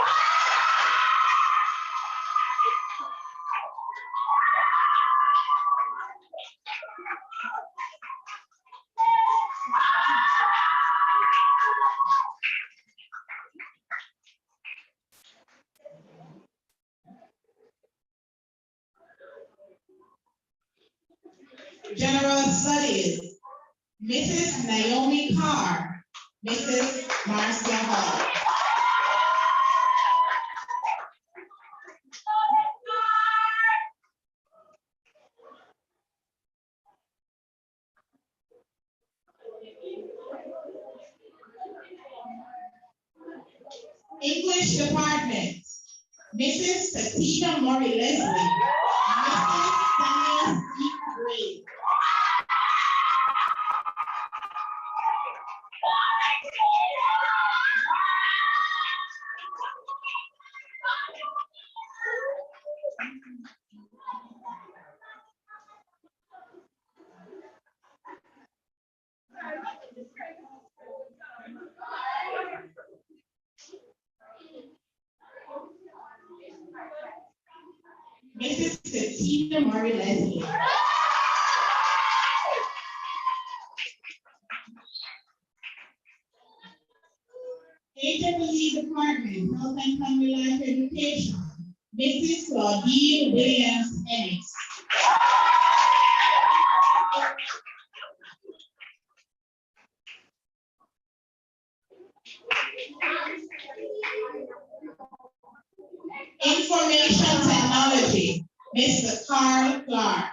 General Studies, Mrs. Naomi Carr, Mrs. Marcia Hall. English Department, Mrs. Tatika Murray Leslie, Mrs. Daniel E. Gray. Mrs. Katina Murray Leslie. AWE Department, Health and Family Life Education, Mrs. Claudine Williams Ennis. Information Technology, Mr. Carl Clark.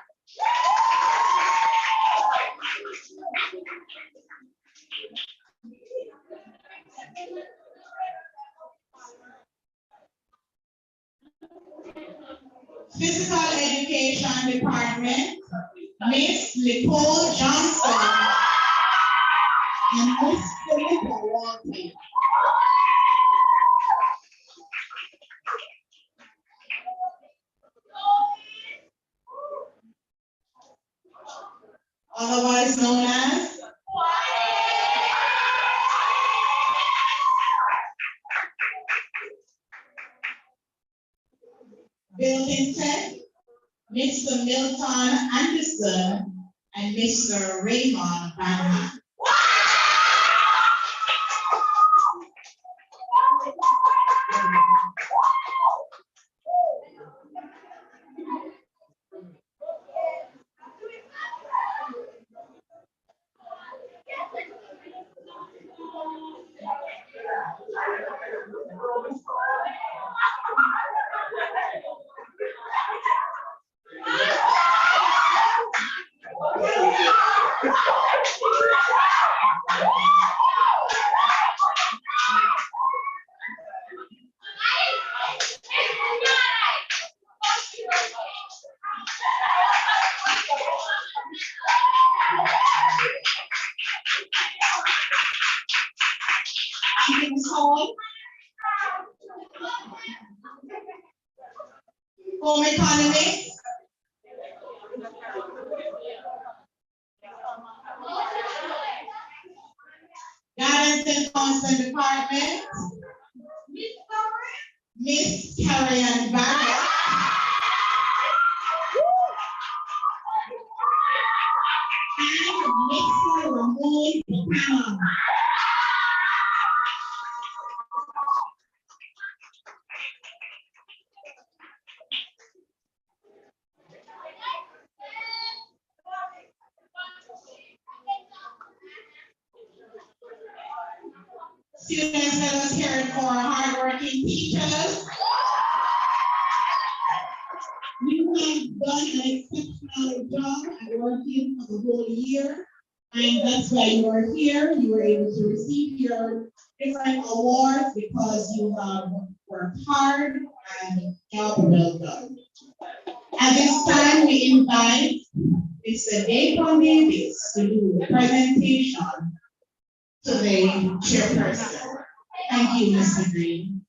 Physical Education Department, Miss Nicole Johnson and Miss Philippa Walton. Otherwise known as Building Tech, Mr. Milton Anderson and Mr. Raymond Banner. Home economics. Guidance and Counseling Department. Miss Carrie Barrett. And Mr. Ramon Buchanan. Students that was cared for, hardworking teachers. You have done an exceptional job at working for the whole year, and that's why you are here. You were able to receive your different awards because you have worked hard and job well done. At this time, we invite Mr. Dayton Davis to do the presentation to the chairperson. Thank you, Mr. Green.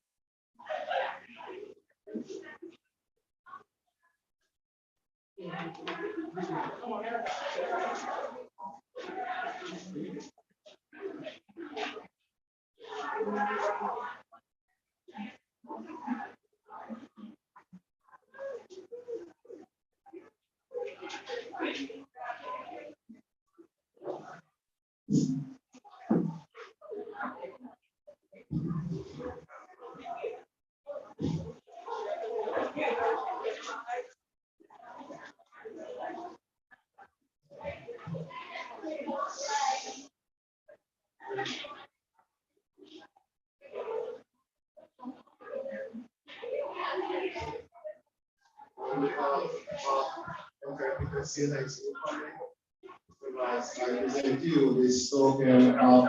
I present to you this token of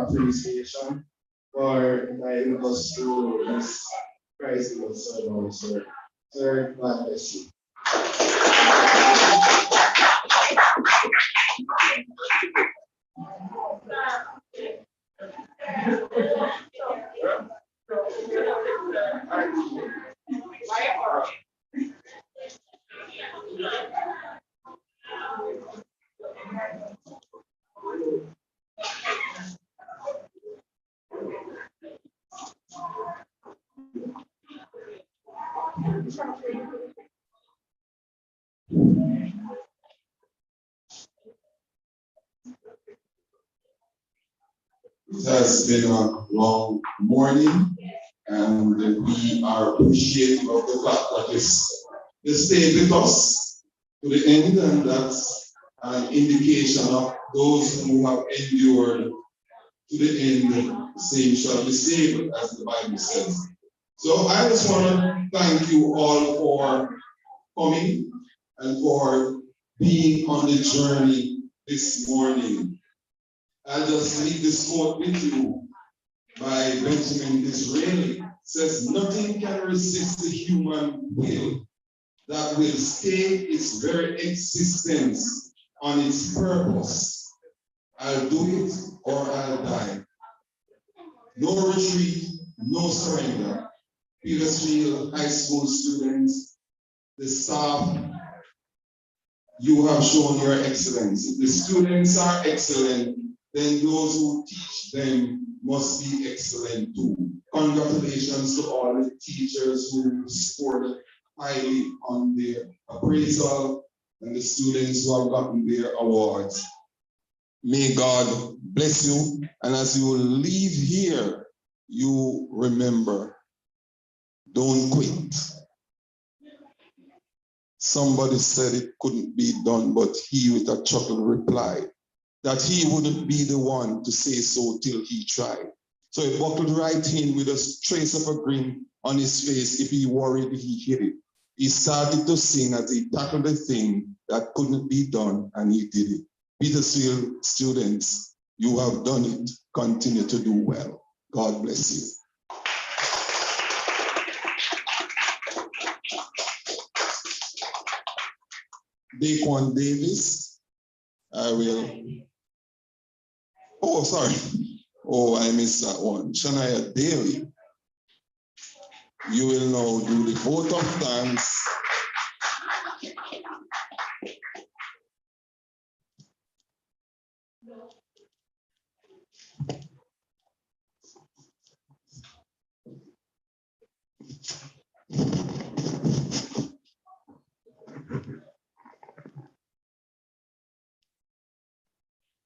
appreciation for guiding us through this crisis. So, sir, God bless you. It has been a long morning, and we are appreciative of the fact that you stayed with us to the end, and that's an indication of those who have endured to the end, the same shall be saved, as the Bible says. So I just want to thank you all for coming and for being on the journey this morning. I'll just leave this quote with you by Benjamin Disraeli. It says, nothing can resist the human will that will stake its very existence on its purpose. I'll do it or I'll die. No retreat, no surrender. Petersfield High School students, the staff, you have shown your excellence. If the students are excellent, then those who teach them must be excellent too. Congratulations to all the teachers who scored highly on their appraisal and the students who have gotten their awards. May God bless you, and as you leave here, you remember, don't quit. Somebody said it couldn't be done, but he with a chuckle replied that he wouldn't be the one to say so till he tried. So he buckled right in with a trace of a grin on his face. If he worried, he hid it. He started to sing as he tackled the thing that couldn't be done, and he did it. Petersfield students, you have done it. Continue to do well. God bless you. Daquan Davis, I will. Oh, sorry. Oh, I missed that one. Shania Daly, you will now do the vote of thanks.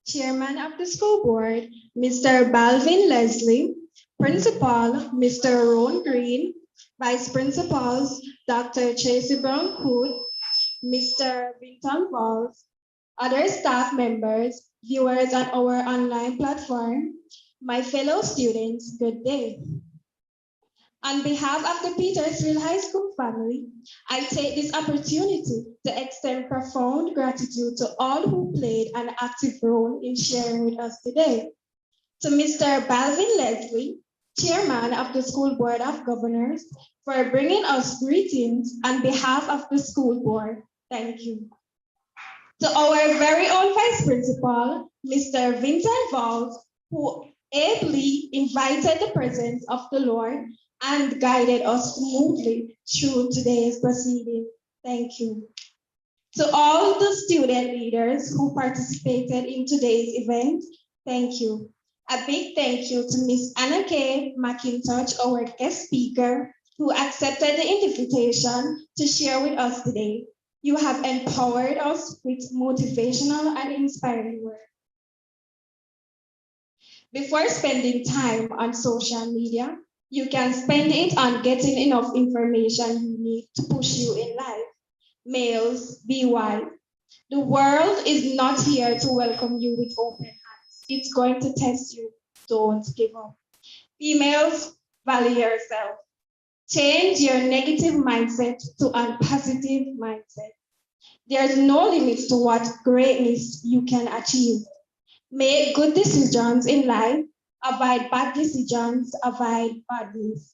Chairman of the school board, Mr. Balvin Leslie, Principal, Mr. Ron Green, Vice Principals, Dr. Tracy Brown Hood, Mr. Vinton Walls, other staff members, viewers on our online platform, my fellow students, good day. On behalf of the Petersfield High School family, I take this opportunity to extend profound gratitude to all who played an active role in sharing with us today. To Mr. Balvin Leslie, Chairman of the School Board of Governors, for bringing us greetings on behalf of the school board. Thank you. To our very own Vice Principal, Mr. Vincent Valls, who ably invited the presence of the Lord and guided us smoothly through today's proceeding. Thank you. To all the student leaders who participated in today's event, thank you. A big thank you to Ms. Anna K Mackintosh, our guest speaker, who accepted the invitation to share with us today. You have empowered us with motivational and inspiring words. Before spending time on social media, you can spend it on getting enough information you need to push you in life. Males, be wise. The world is not here to welcome you with open hands. It's going to test you. Don't give up. Females, value yourself. Change your negative mindset to a positive mindset. There's no limit to what greatness you can achieve. Make good decisions in life. Avoid bad decisions. Avoid bad news.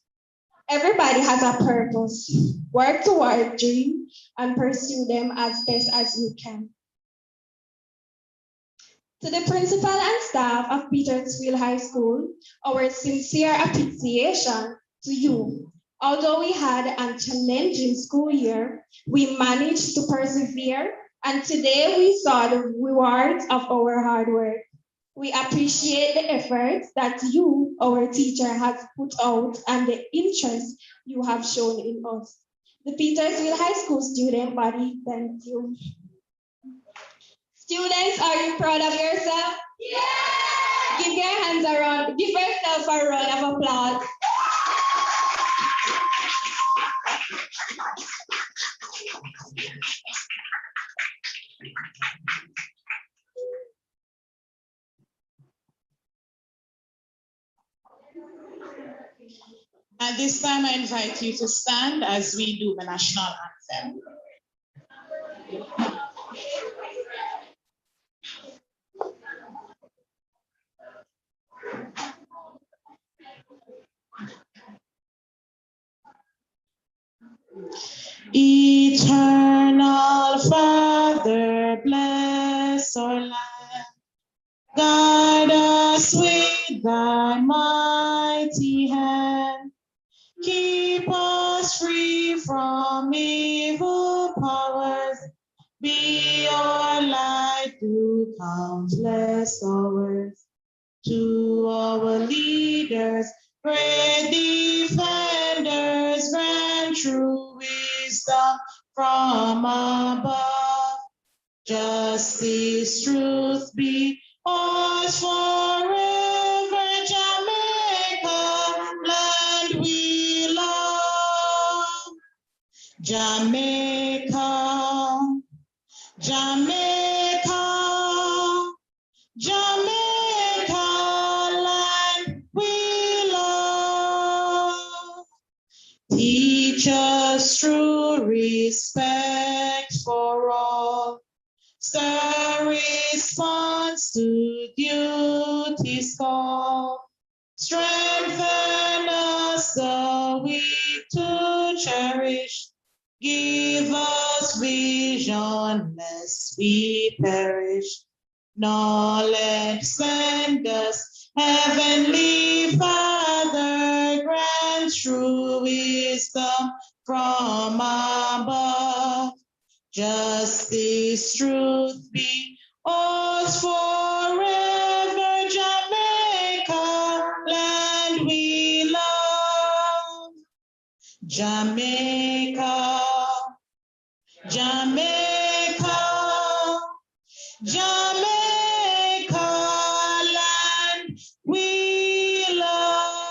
Everybody has a purpose. Work toward dream and pursue them as best as you can. To the principal and staff of Petersfield High School, our sincere appreciation to you. Although we had a challenging school year, we managed to persevere, and today we saw the rewards of our hard work. We appreciate the efforts that you, our teacher, has put out and the interest you have shown in us. The Petersfield High School student body, thank you. Students, are you proud of yourself? Yeah! Give your hands a round, give yourself a round of applause. At this time, I invite you to stand as we do the national anthem. Eternal Father, bless our land. Guide us with thy mighty hand. Keep us free from evil powers. Be our light through countless hours. To our leaders, great defenders, grant true wisdom from above. Justice, truth be ours forever. Jamaica, land we love. Jamaica, Jamaica, Jamaica, land we love. Teach us true respect for all. Stir response to duty's call. Strengthen us the weak to cherish. Give us vision lest we perish. Knowledge send us, Heavenly Father, grant true wisdom from above. Justice, truth be ours forever. Jamaica, land we love. Jamaica, Jamaica, Jamaica, land we love.